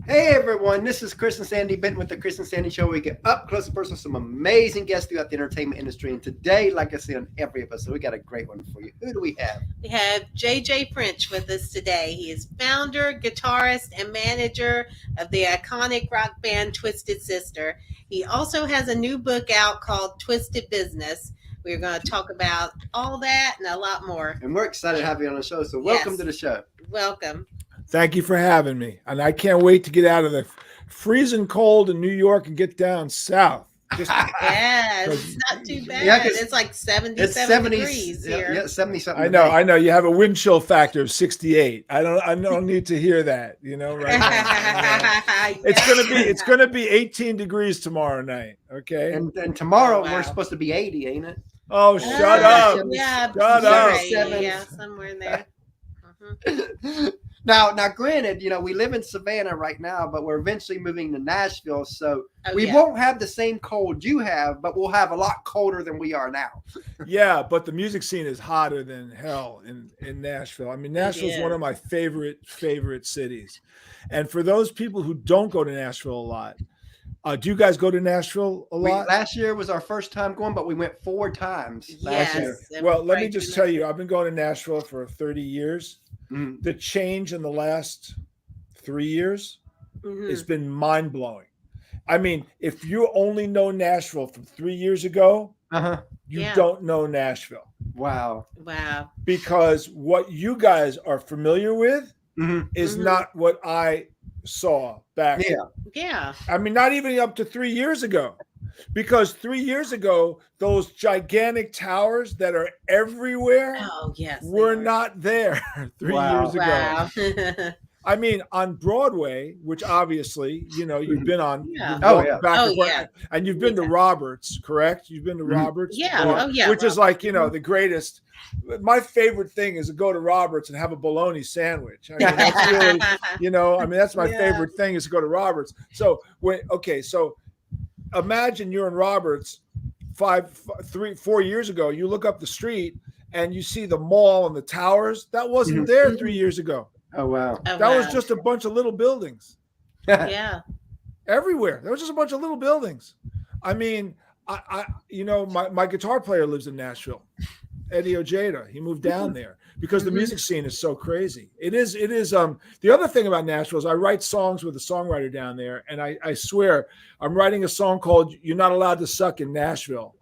Hey everyone, this is Chris and Sandy Benton with the Chris and Sandy Show. Where we get up close and personal with some amazing guests throughout the entertainment industry. And today, like I say on every episode, we got a great one for you. Who do we have? We have JJ French with us today. He is founder, guitarist, and manager of the iconic rock band Twisted Sister. He also has a new book out called Twisted Business. We're going to talk about all that and a lot more. And we're excited to have you on the show. So welcome to the show. Welcome. Thank you for having me. And I can't wait to get out of the freezing cold in New York and get down south. Yeah, it's not too bad. Yeah, it's like 77 degrees here. Yeah, 70 something. I know. You have a wind chill factor of 68. I don't need to hear that, right now. It's gonna be 18 degrees tomorrow night. Okay. And tomorrow we're supposed to be 80, ain't it? Oh, shut up. Yeah, shut up. Yeah, somewhere in there. Now, granted, we live in Savannah right now, but we're eventually moving to Nashville, so we won't have the same cold you have, but we'll have a lot colder than we are now. Yeah, but the music scene is hotter than hell in Nashville. I mean, Nashville is one of my favorite cities. And for those people who don't go to Nashville a lot, do you guys go to Nashville a lot? Last year was our first time going, but we went 4 times last year. Well, let me just tell you, I've been going to Nashville for 30 years. Mm-hmm. The change in the last 3 years has been mind-blowing. I mean, if you only know Nashville from 3 years ago, you don't know Nashville. Wow. Because what you guys are familiar with is not what I saw back. Yeah. I mean, not even up to 3 years ago. Because 3 years ago, those gigantic towers that are everywhere were not there 3 years ago. Wow. I mean, on Broadway, which obviously, you've been on. And you've been to Roberts, correct? You've been to Roberts? Yeah. Which is like, the greatest. My favorite thing is to go to Roberts and have a bologna sandwich. I mean, that's really, that's my favorite thing is to go to Roberts. So, imagine you're in Roberts 4 years ago. You look up the street and you see the mall and the towers. That wasn't there 3 years ago. Oh, wow. That was just a bunch of little buildings. Everywhere. There was just a bunch of little buildings. I mean, my guitar player lives in Nashville, Eddie Ojeda. He moved down there because the music scene is so crazy. It is. The other thing about Nashville is I write songs with a songwriter down there, and I swear I'm writing a song called "You're Not Allowed to Suck in Nashville,"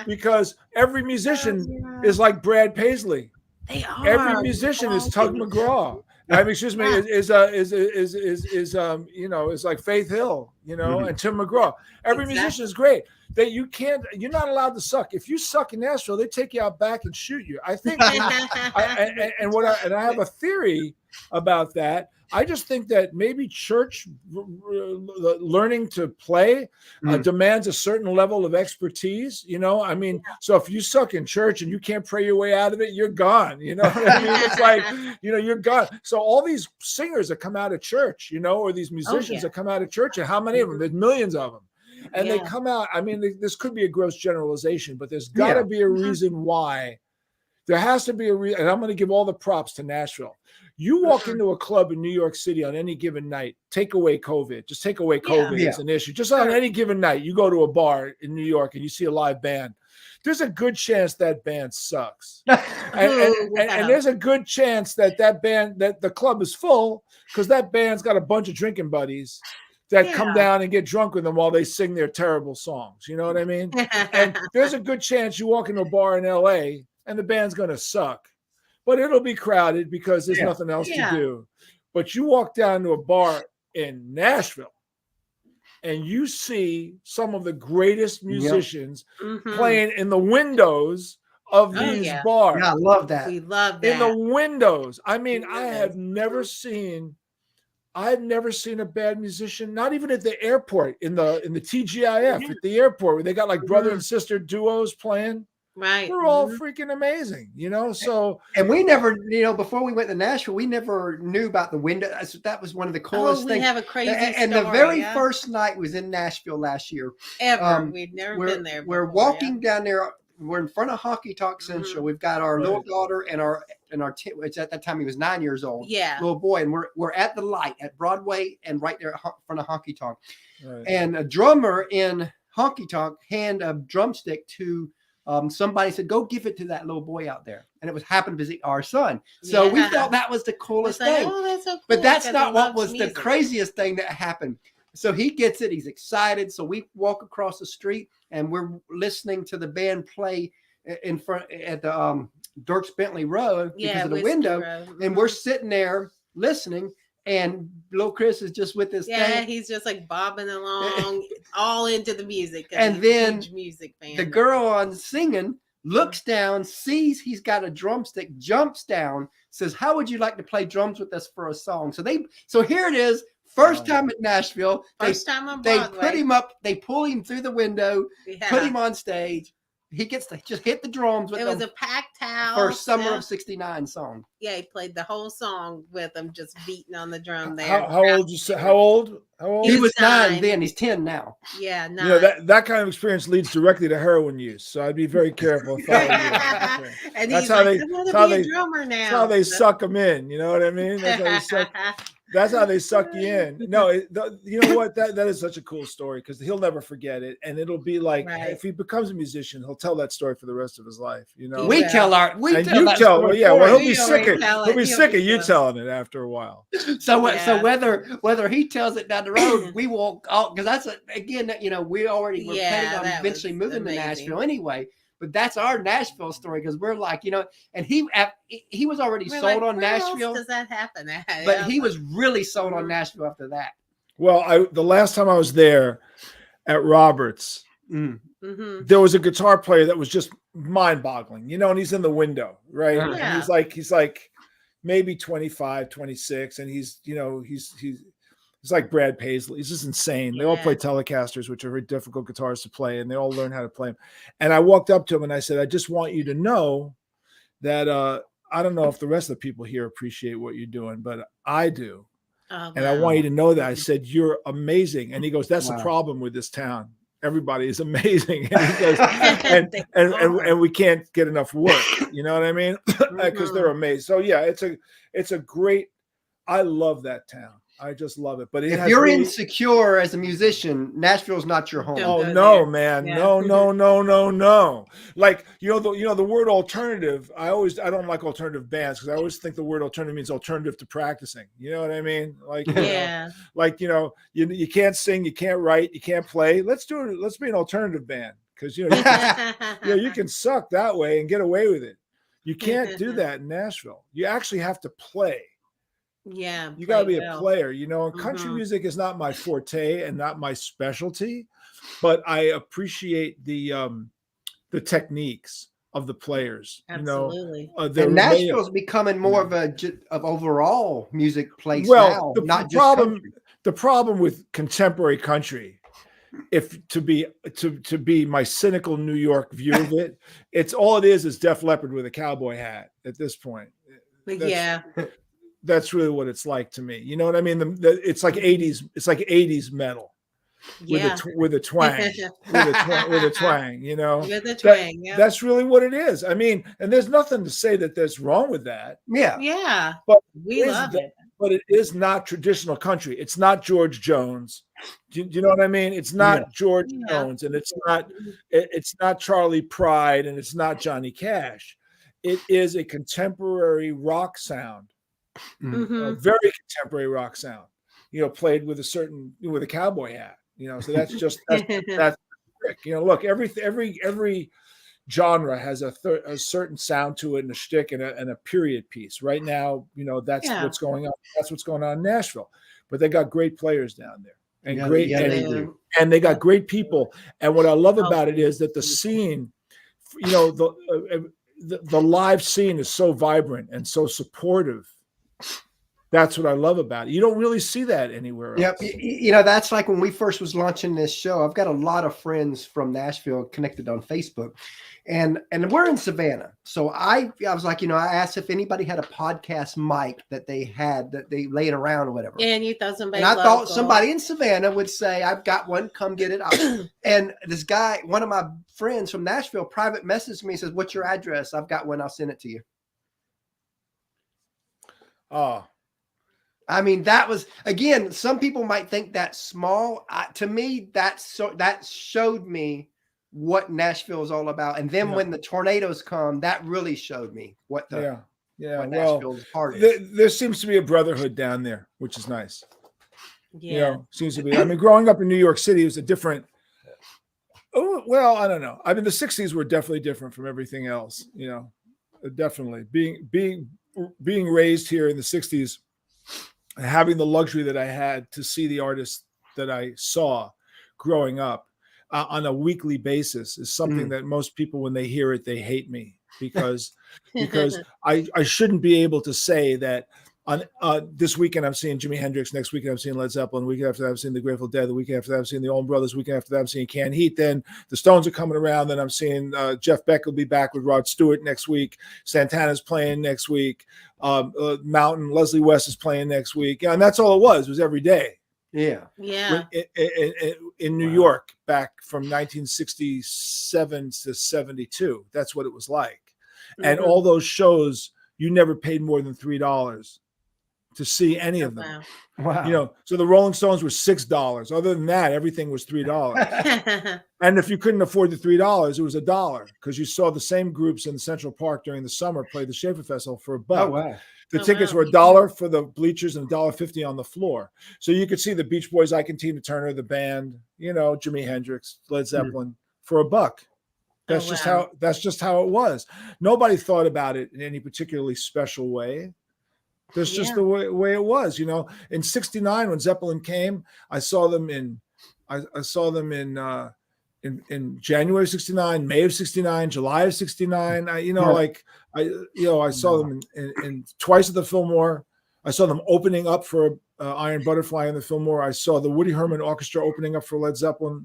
because every musician is like Brad Paisley. They are. Every musician is Tug McGraw. I mean, excuse me, is like Faith Hill, and Tim McGraw. Every musician is great. You're not allowed to suck. If you suck in Nashville, they take you out back and shoot you. I think, I have a theory about that. I just think that maybe church learning to play demands a certain level of expertise. I mean, so if you suck in church and you can't pray your way out of it, you're gone. You know what I mean? It's like, you're gone. So all these singers that come out of church, or these musicians that come out of church, and how many of them? There's millions of them. And they come out. I mean, this could be a gross generalization, but there's got to be a reason why. There has to be a reason. And I'm going to give all the props to Nashville. You walk into a club in New York City on any given night, take away COVID. Just take away COVID as an issue. Just on any given night, you go to a bar in New York and you see a live band. There's a good chance that band sucks. and there's a good chance that the club is full because that band's got a bunch of drinking buddies that come down and get drunk with them while they sing their terrible songs. You know what I mean? And there's a good chance you walk into a bar in LA and the band's going to suck. But it'll be crowded because there's nothing else to do. But you walk down to a bar in Nashville and you see some of the greatest musicians playing in the windows of these bars. Yeah, I love that. We love that. In the windows. I mean, I've never seen a bad musician, not even at the airport, in the TGIF at the airport where they got like brother and sister duos playing. Right. They're all freaking amazing, so. And we never, before we went to Nashville, we never knew about the window. That was one of the coolest things. We have a crazy and story, the very first night was in Nashville last year. We'd never been there before, we're walking down there. we're in front of Honky Tonk Central. Mhm. We've got our Right. little daughter and our it's at that time he was 9 years old. Yeah. Little boy, and we're at the light at Broadway and right there in front of Honky Tonk. Right. And a drummer in Honky Tonk hand a drumstick to somebody, said, go give it to that little boy out there. And it was happened to be our son. So we Yeah. felt that was the coolest It's like, thing. oh, that's so cool. But that's because not he what loves was the music. craziest thing that happened. So he gets it. He's excited. So we walk across the street and we're listening to the band play in front at the Dierks Bentley Road because of the Whiskey window. Row. And we're sitting there listening. And little Chris is just with this thing. He's just like bobbing along, all into the music. 'cause And he's a then huge music fan. The girl on singing looks down, sees he's got a drumstick, jumps down, says, how would you like to play drums with us for a song? So here it is. First time at Nashville. First time on They Broadway. put him up, they pull him through the window, Yeah. put him on stage. He gets to just hit the drums with It was them a packed house. for Summer yeah. of '69 song. Yeah, he played the whole song with them, just beating on the drum there. How old you say? How old? He was nine. 9 then. He's 10 now. Yeah, You know, that kind of experience leads directly to heroin use. So I'd be very careful. If I were you. And That's he's how like, they- I want that's how to be they- a drummer now. That's how they suck them in. You know what I mean? That's how they suck you in. No, you know what? That is such a cool story because he'll never forget it, and it'll be like Right. if he becomes a musician, he'll tell that story for the rest of his life. You know, We Yeah. tell and you that tell. story Well, yeah, for well, he'll him. be We sick already of tell he'll it. be He'll sick be of you sick. telling it after a while. So Yeah. whether he tells it down the road, we will, because that's again, you know, we already were Yeah, planning on that eventually was moving amazing. to Nashville anyway. But that's our Nashville story because we're like, you know, and he was already We're sold like, on where else Nashville, does that happen at? but Yeah, he was really sold on Mhm. Nashville after that. Well, the last time I was there at Roberts, Mhm. there was a guitar player that was just mind-boggling, you know, and he's in the window, right? Yeah. And he's like maybe 25, 26, and he's like Brad Paisley. He's just insane. They all Yeah. play Telecasters, which are very difficult guitars to play, and they all learn how to play them. And I walked up to him and I said, I just want you to know that I don't know if the rest of the people here appreciate what you're doing, but I do. Oh, And I wow. want you to know that. I said, you're amazing. And he goes, that's the Wow. problem with this town. Everybody is amazing. And he goes, They are. and we can't get enough work. You know what I mean? Because they're Mhm. amazing. So yeah, it's a great, I love that town. I just love it. But it If has you're really- insecure as a musician, Nashville's not your home. Don't Oh go no, there. man. Yeah. No. Like, the word alternative, I don't like alternative bands because I always think the word alternative means alternative to practicing. You know what I mean? Like, Yeah. you can't sing, you can't write, you can't play. Let's be an alternative band because you can suck that way and get away with it. You can't do that in Nashville. You actually have to play. Yeah. You got to play be a well. player, and country Mhm. music is not my forte and not my specialty, but I appreciate the techniques of the players. Absolutely. They're And made- Nashville's becoming more of of overall music place well, now, not just problem country. the problem with contemporary country, if to be my cynical New York view of it, it's all it is Def Leppard with a cowboy hat at this point. Yeah. That's really what it's like to me. You know what I mean? It's like 80s. It's like 80s metal Yeah. with a twang, with a twang. You know, With a twang. Yeah. that's really what it is. I mean, and there's nothing to say that there's wrong with that. Yeah. Yeah. But We is love that- it. But it is not traditional country. It's not George Jones. Do you know what I mean? It's not George Yeah. Jones, and it's not Charlie Pride, and it's not Johnny Cash. It is a contemporary rock sound. Mhm. A very contemporary rock sound, played with a cowboy hat, so that's just that's the trick. Look, every genre has a certain sound to it and a shtick and a period piece. Right now, that's Yeah. what's going on. That's what's going on in Nashville. But they got great players down there and Yeah, great yeah, they and, do. and they got great people. And what I love Oh, about it is that the scene, the live scene is so vibrant and so supportive That's what I love about it. You don't really see that anywhere else. Yep. You know, that's like when we first was launching this show. I've got a lot of friends from Nashville connected on Facebook, and we're in Savannah. So I was like, you know, I asked if anybody had a podcast mic that they laying around or whatever. Yeah, and you thought somebody. And I thought somebody in Savannah would say, "I've got one. Come get it." And this guy, one of my friends from Nashville, private messaged me, says, "What's your address? I've got one. I'll send it to you." Oh. I mean, that was, again, some people might think that's small. To me, that showed me what Nashville is all about. And then when the tornadoes come, that really showed me what what Nashville's heart is. There seems to be a brotherhood down there, which is nice. Yeah. You know, seems to be. I mean, growing up in New York City was a different. Oh, well, I don't know. I mean, the 60s were definitely different from everything else. You know, definitely being raised here in the 60s. Having the luxury that I had to see the artists that I saw growing up on a weekly basis is something that most people, when they hear it, they hate me because I shouldn't be able to say that on this weekend I'm seeing Jimi Hendrix, next weekend I'm seeing Led Zeppelin, the weekend after that I'm seeing the Grateful Dead, the weekend after that I'm seeing the Allman Brothers, the weekend after that I'm seeing Canned Heat, then the Stones are coming around, then I'm seeing Jeff Beck will be back with Rod Stewart next week, Santana's playing next week, Mountain, Leslie West is playing next week, and that's all it was every day. Yeah. In New York back from 1967 to 72, that's what it was like. And all those shows, you never paid more than $3 to see any of them. Wow. You know, so the Rolling Stones were $6. Other than that, everything was $3. And if you couldn't afford the $3, it was $1 because you saw the same groups in Central Park during the summer play the Schaefer Festival for $1. Oh, wow. The tickets were $1 for the bleachers and $1.50 on the floor. So you could see the Beach Boys, Ike and Tina Turner, the band, you know, Jimi Hendrix, Led Zeppelin for $1. That's just how it was. Nobody thought about it in any particularly special way. That's just the way it was, you know. In '69, when Zeppelin came, I saw them in January of '69, May of '69, July of '69. I saw them in twice at the Fillmore. I saw them opening up for Iron Butterfly in the Fillmore. I saw the Woody Herman Orchestra opening up for Led Zeppelin.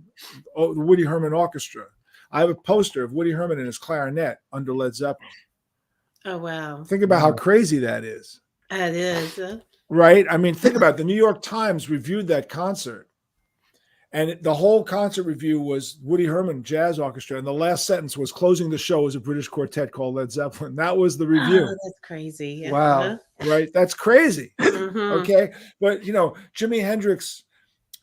Oh, the Woody Herman Orchestra. I have a poster of Woody Herman and his clarinet under Led Zeppelin. Oh, wow. Think about how crazy that is. That is. Right? I mean, think about it. The New York Times reviewed that concert. And the whole concert review was Woody Herman Jazz Orchestra. And the last sentence was closing the show was a British quartet called Led Zeppelin. That was the review. Oh, that's crazy. Wow. Right? That's crazy. Okay. But, you know, Jimi Hendrix,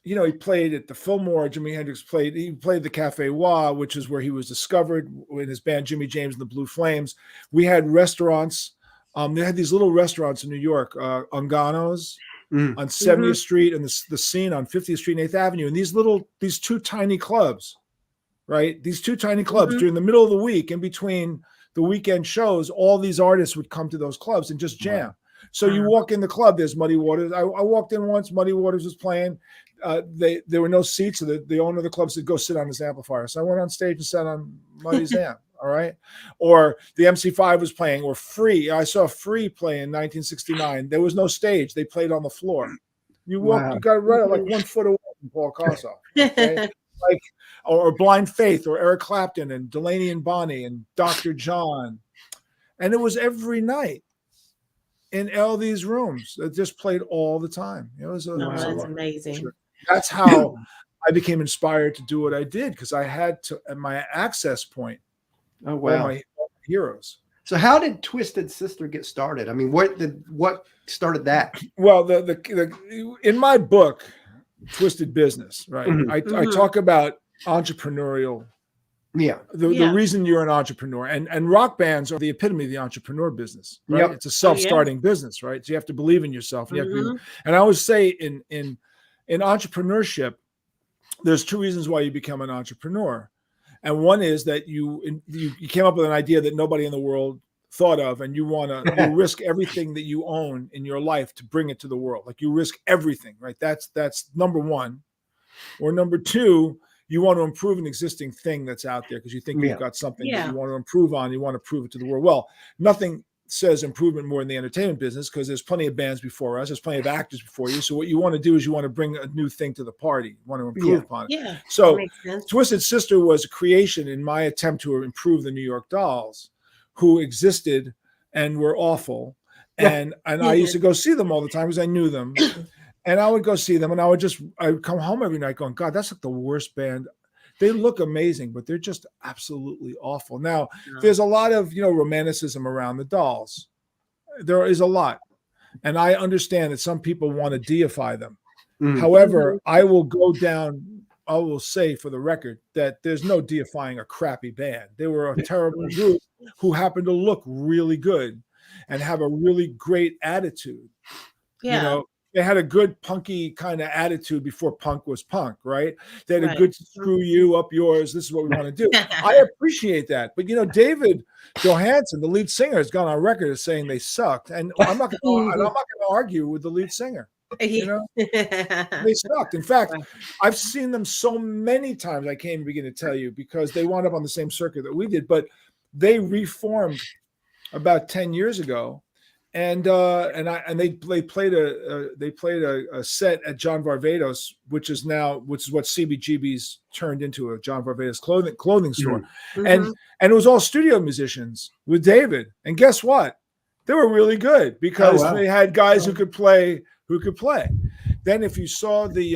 you know, he played at the Fillmore. Jimi Hendrix played the Cafe Wha, which is where he was discovered in his band Jimmy James and the Blue Flames. We had restaurants. They had these little restaurants in New York, Ungano's on 70th Street and the Scene on 50th Street and 8th Avenue. And these two tiny clubs, right? These two tiny clubs during the middle of the week, in between the weekend shows, all these artists would come to those clubs and just jam. Wow. So you walk in the club, there's Muddy Waters. I walked in once, Muddy Waters was playing. There were no seats, so the owner of the club said, go sit on his amplifier. So I went on stage and sat on Muddy's amp. All right. Or the MC5 was playing, or Free. I saw Free play in 1969. There was no stage. They played on the floor. You walked, you got right like 1 foot away from Paul Kossoff. Okay? or Blind Faith, or Eric Clapton and Delaney and Bonnie and Dr. John. And it was every night in all these rooms that just played all the time. It was that's amazing. That's how I became inspired to do what I did, because I had to at my access point. Oh, wow. My heroes. So how did Twisted Sister get started? I mean, what started that? Well, the in my book, Twisted Business, right? I talk about entrepreneurial. Yeah. The reason you're an entrepreneur, and rock bands are the epitome of the entrepreneur business, right? Yep. It's a self-starting business, right? So you have to believe in yourself. And, you have to and I always say in entrepreneurship, there's two reasons why you become an entrepreneur. And one is that you came up with an idea that nobody in the world thought of, and you want to risk everything that you own in your life to bring it to the world. Like you risk everything, right? That's number one. Or number two, you want to improve an existing thing that's out there because you think you've got something that you want to improve on. You want to prove it to the world. Well, nothing says improvement more in the entertainment business because there's plenty of bands before us. There's plenty of actors before you. So what you want to do is you want to bring a new thing to the party. You want to improve upon it. Yeah. So Twisted Sister was a creation in my attempt to improve the New York Dolls, who existed and were awful. And I used to go see them all the time because I knew them. And I would go see them, and I would come home every night going, God, that's like the worst band. They look amazing, but they're just absolutely awful. Now, there's a lot of, romanticism around the Dolls. There is a lot. And I understand that some people want to deify them. However, I will say for the record that there's no deifying a crappy band. They were a terrible group who happened to look really good and have a really great attitude. Yeah. They had a good punky kind of attitude before punk was punk, right? They had a good screw you, up yours. This is what we want to do. I appreciate that. But, David Johansen, the lead singer, has gone on record as saying they sucked. And I'm not going to argue with the lead singer. They sucked. In fact, I've seen them so many times I can't even begin to tell you because they wound up on the same circuit that we did. But they reformed about 10 years ago. And they played a set at John Varvatos, which is what CBGB's turned into, a John Varvatos clothing store, and it was all studio musicians with David. And guess what? They were really good because they had guys who could play. Then, if you saw the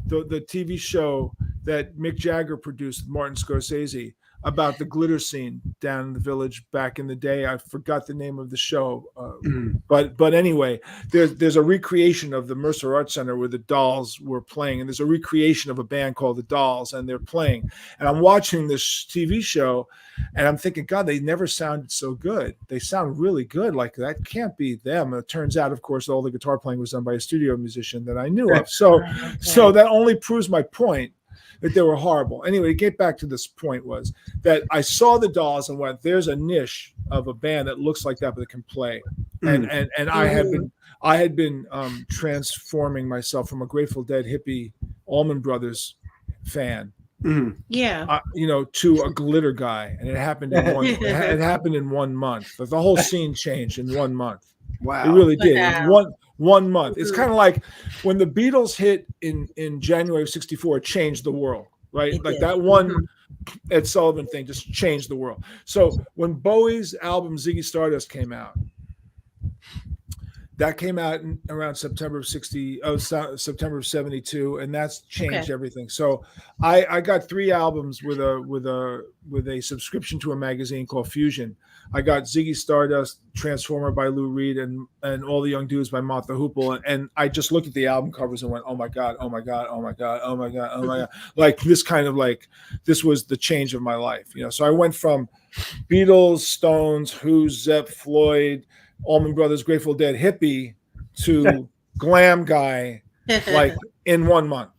TV show that Mick Jagger produced with Martin Scorsese about the glitter scene down in the Village back in the day. I forgot the name of the show, but anyway, there's a recreation of the Mercer Arts Center where the Dolls were playing, and there's a recreation of a band called the Dolls, and they're playing. And I'm watching this TV show, and I'm thinking, God, they never sounded so good. They sound really good. Like that can't be them. And it turns out, of course, all the guitar playing was done by a studio musician that I knew of. So that only proves my point, that they were horrible. Anyway, to get back to this point was that I saw the Dolls and went, there's a niche of a band that looks like that, but that can play. And I had been transforming myself from a Grateful Dead hippie Allman Brothers fan, to a glitter guy. And it happened in 1 month. The whole scene changed in 1 month. Wow. It really did. One month. It's kind of like when the Beatles hit in January of '64, it changed the world, right? Like that one Ed Sullivan thing just changed the world. So when Bowie's album Ziggy Stardust came out, that came out around September of '72, and that's changed everything. So I got 3 albums with a subscription to a magazine called Fusion. I got Ziggy Stardust, Transformer by Lou Reed, and All the Young Dudes by Martha Hoople. And I just looked at the album covers and went, oh my God, oh my God, oh my God, oh my God, oh my God. Like this was the change of my life. So I went from Beatles, Stones, Who, Zepp, Floyd, Allman Brothers, Grateful Dead, hippie to glam guy, like in 1 month.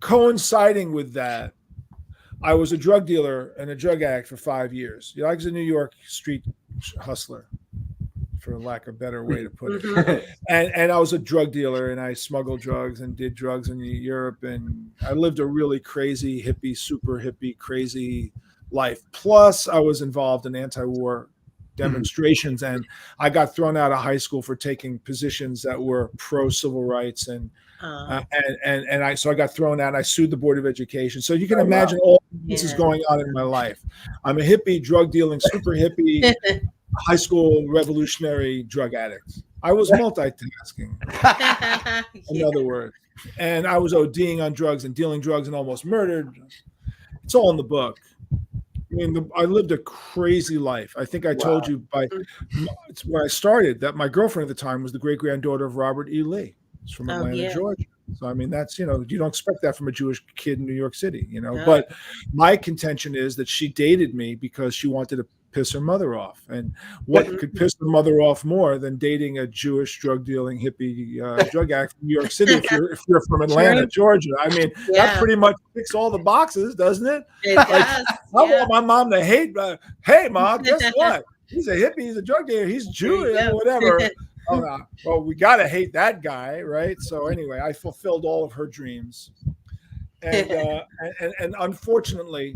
Coinciding with that, I was a drug dealer and a drug addict for 5 years. I was a New York street hustler, for lack of a better way to put it. And I was a drug dealer, and I smuggled drugs and did drugs in Europe. And I lived a really crazy, hippie, super hippie, crazy life. Plus, I was involved in anti-war demonstrations, and I got thrown out of high school for taking positions that were pro civil rights, and so I got thrown out. I sued the Board of Education. So you can imagine all this is going on in my life. I'm a hippie, drug dealing, super hippie, high school revolutionary drug addict. I was multitasking, in other words, and I was ODing on drugs and dealing drugs and almost murdered. It's all in the book. I lived a crazy life. I think I told you when I started that my girlfriend at the time was the great granddaughter of Robert E. Lee. It's from Atlanta, Georgia. So, that's, you don't expect that from a Jewish kid in New York City, But my contention is that she dated me because she wanted to piss her mother off. And what could piss her mother off more than dating a Jewish drug dealing hippie drug addict from New York City if you're from Atlanta, Georgia? That pretty much ticks all the boxes, doesn't it? I want my mom to hate, hey, Mom, guess what? He's a hippie, he's a drug dealer, he's Jewish, whatever. Well, we got to hate that guy, right? So anyway, I fulfilled all of her dreams. And unfortunately,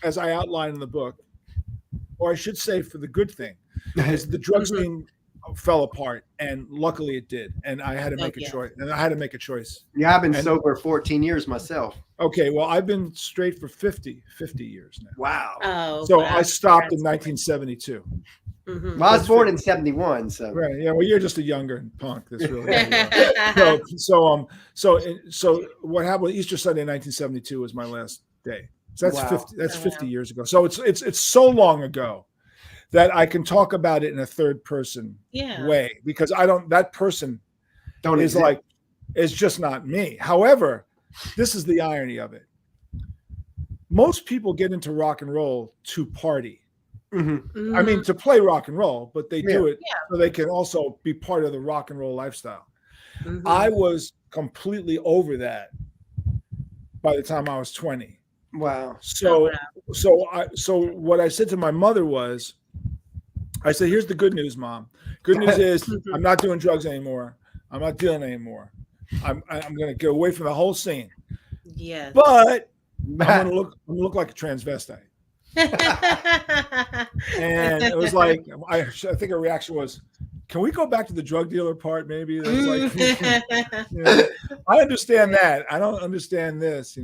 as I outline in the book, or I should say for the good thing, is the drug scene fell apart, and luckily it did, and I had to make a choice. Yeah, I've been sober 14 years myself. Okay, well, I've been straight for 50 years now. Wow. Oh, So I stopped in 1972. Well, I was born in 71, so right. Yeah, well, you're just a younger punk. That's really so what happened? Easter Sunday, 1972, was my last day. So that's 50. That's 50 years ago. So it's so long ago that I can talk about it in a third person way, because that person is just not me. However, this is the irony of it. Most people get into rock and roll to party. Mm-hmm. I mean, to play rock and roll, but they do it so they can also be part of the rock and roll lifestyle. Mm-hmm. I was completely over that by the time I was 20. Wow. So what I said to my mother was, I said, here's the good news, Mom. Good news is I'm not doing drugs anymore. I'm not dealing anymore. I'm going to get away from the whole scene. Yeah. But I'm going to look like a transvestite. And it was like, I think her reaction was, can we go back to the drug dealer part? Maybe that's like, I understand that. I don't understand this,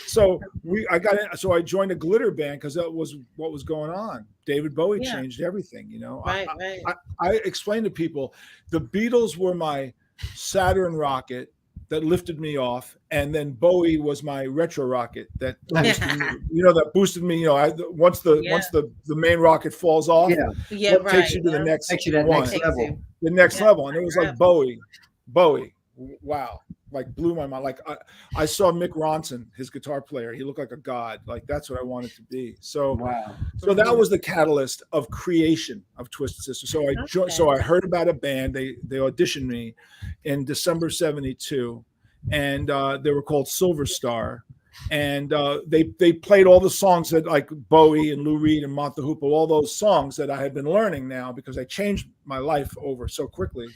So I joined a glitter band because that was what was going on. David Bowie changed everything, Right. I explained to people, the Beatles were my Saturn rocket that lifted me off, and then Bowie was my retro rocket that boosted me, once the main rocket falls off, takes you to the next level. And it was like Bowie, wow, like blew my mind. Like I saw Mick Ronson, his guitar player, he looked like a god. Like that's what I wanted to be. So that was the catalyst of creation of Twisted Sister. So I heard about a band. They auditioned me in December 72, and they were called Silver Star. And they played all the songs that, like Bowie and Lou Reed and Mott the Hoople, all those songs that I had been learning now because I changed my life over so quickly.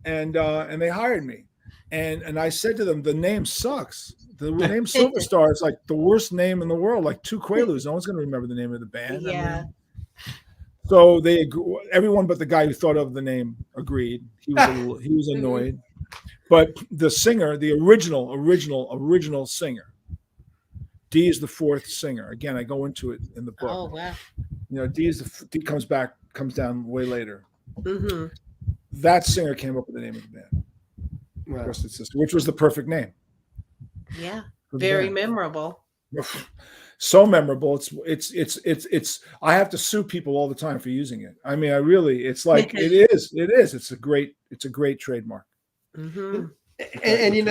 And they hired me. And I said to them, the name sucks. The name Silver Star is like the worst name in the world, like two Quaaludes. No one's going to remember the name of the band. Yeah. So everyone but the guy who thought of the name agreed. He was annoyed. But the singer, the original singer, Dee is the fourth singer. Again, I go into it in the book. Oh, wow. Dee comes down way later. Mm-hmm. That singer came up with the name of the band. Wow. Twisted Sister, which was the perfect name. Yeah, very memorable. So memorable. It's. I have to sue people all the time for using it. I mean, it's like it is. It's a great trademark. Mm-hmm. And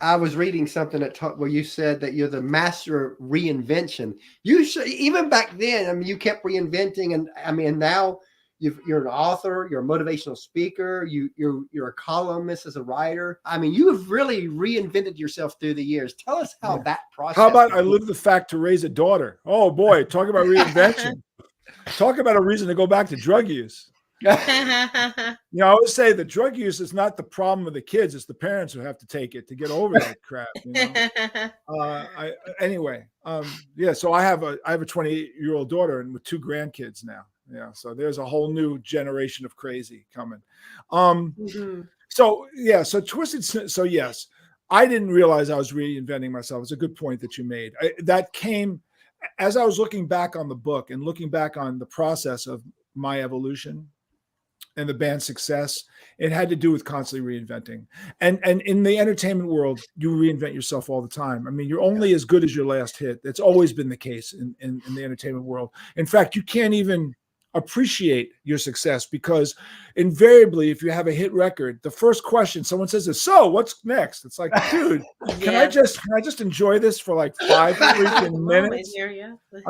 I was reading something where you said that you're the master of reinvention. You should, even back then. I mean, you kept reinventing, and now. You're an author, you're a motivational speaker, you're a columnist as a writer. I mean, you have really reinvented yourself through the years. Tell us how that process. How about I lived the fact to raise a daughter? Oh boy, talk about reinvention. Talk about a reason to go back to drug use. I always say the drug use is not the problem of the kids; it's the parents who have to take it to get over that crap. So I have a 28-year-old daughter and with 2 grandkids now. Yeah, so there's a whole new generation of crazy coming. So Twisted. So yes, I didn't realize I was reinventing myself. It's a good point that you made. That came as I was looking back on the book and looking back on the process of my evolution and the band's success. It had to do with constantly reinventing. And in the entertainment world, you reinvent yourself all the time. I mean, you're only as good as your last hit. That's always been the case in the entertainment world. In fact, you can't even appreciate your success because invariably, if you have a hit record, the first question someone says is, "So what's next?" It's like, dude, can I just enjoy this for like 5 freaking minutes? I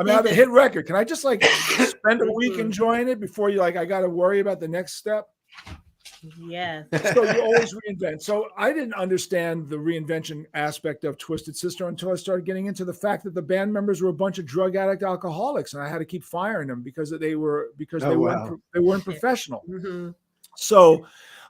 mean, I have a hit record. Can I just like spend a week enjoying it before I got to worry about the next step? Yeah. So you always reinvent. So I didn't understand the reinvention aspect of Twisted Sister until I started getting into the fact that the band members were a bunch of drug addict alcoholics, and I had to keep firing them because they weren't professional. Mm-hmm. So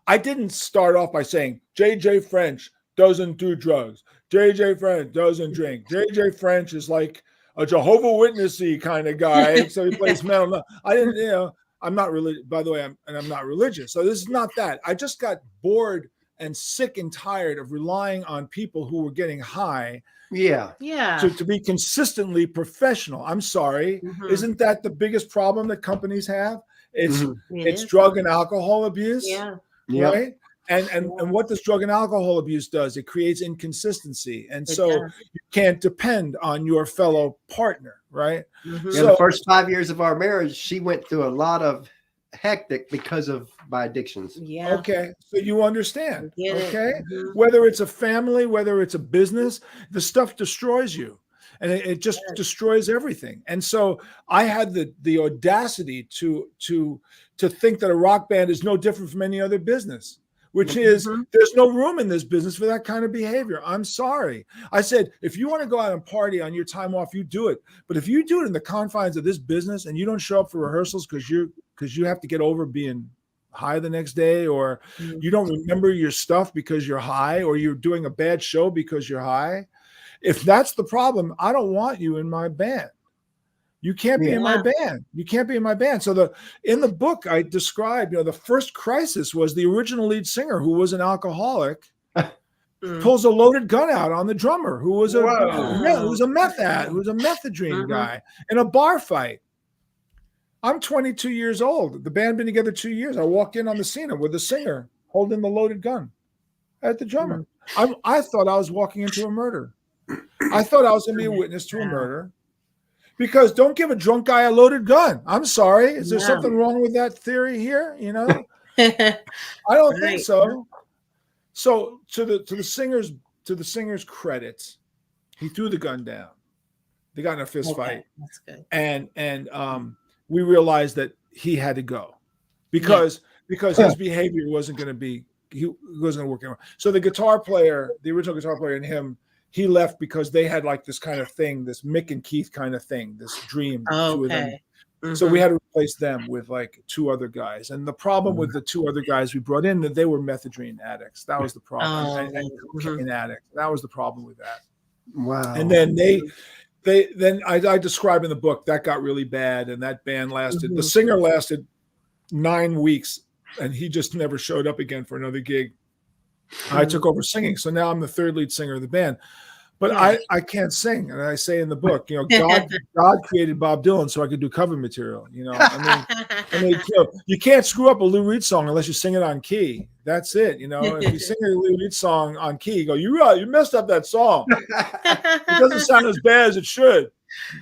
I didn't start off by saying JJ French doesn't do drugs. JJ French doesn't drink. JJ French is like a Jehovah's Witness-y kind of guy, so he plays metal. No, I didn't. I'm not religious, by the way, I'm not religious. So this is not that. I just got bored and sick and tired of relying on people who were getting high Yeah. to be consistently professional. I'm sorry. Isn't that the biggest problem that companies have? It's drug and alcohol abuse. Yeah. Right. And what does drug and alcohol abuse does? It creates inconsistency. And so you can't depend on your fellow partner. Right. So the first 5 years of our marriage, she went through a lot of hectic because of my addictions. Yeah. Okay. So you understand. Okay. Mm-hmm. Whether it's a family, whether it's a business, the stuff destroys you. And it just destroys everything. And so I had the audacity to think that a rock band is no different from any other business, which is there's no room in this business for that kind of behavior. I'm sorry. I said, if you want to go out and party on your time off, you do it. But if you do it in the confines of this business and you don't show up for rehearsals because you have to get over being high the next day, or you don't remember your stuff because you're high, or you're doing a bad show because you're high, if that's the problem, I don't want you in my band. You can't be in my band. You can't be in my band. So in the book, I described, the first crisis was the original lead singer, who was an alcoholic, pulls a loaded gun out on the drummer, who was a methadone guy in a bar fight. I'm 22 years old. The band been together 2 years. I walked in on the scene with the singer holding the loaded gun at the drummer. I thought I was walking into a murder. I thought I was going to be a witness to a murder, because don't give a drunk guy a loaded gun. I'm sorry. Is there something wrong with that theory here? I don't think so. So to the singer's credit, he threw the gun down. They got in a fist fight. That's good. And we realized that he had to go because his behavior wasn't going to work anymore. So the original guitar player and him, he left because they had like this kind of thing, this Mick and Keith kind of thing, this dream. Two of them. So we had to replace them with like two other guys. And the problem with the two other guys we brought in, that they were methadone addicts. That was the problem. And cocaine addicts. That was the problem with that. Wow. And then I describe in the book that got really bad, and that band lasted. The singer lasted 9 weeks, and he just never showed up again for another gig. I took over singing, so now I'm the third lead singer of the band. But I can't sing, and I say in the book, God created Bob Dylan so I could do cover material. You can't screw up a Lou Reed song unless you sing it on key. That's it. If you sing a Lou Reed song on key, you go, you messed up that song. It doesn't sound as bad as it should.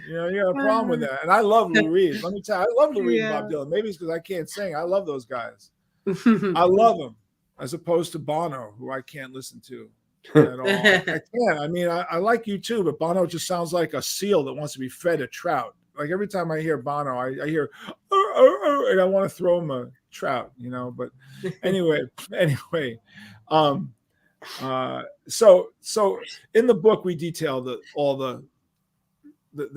You have a problem with that. And I love Lou Reed. Let me tell you, I love Lou Reed and Bob Dylan. Maybe it's because I can't sing. I love those guys. I love them, as opposed to Bono, who I can't listen to at all. I can't. I mean, I like you too, but Bono just sounds like a seal that wants to be fed a trout. Like every time I hear Bono, I hear, and I want to throw him a trout, But anyway, so in the book we detail all the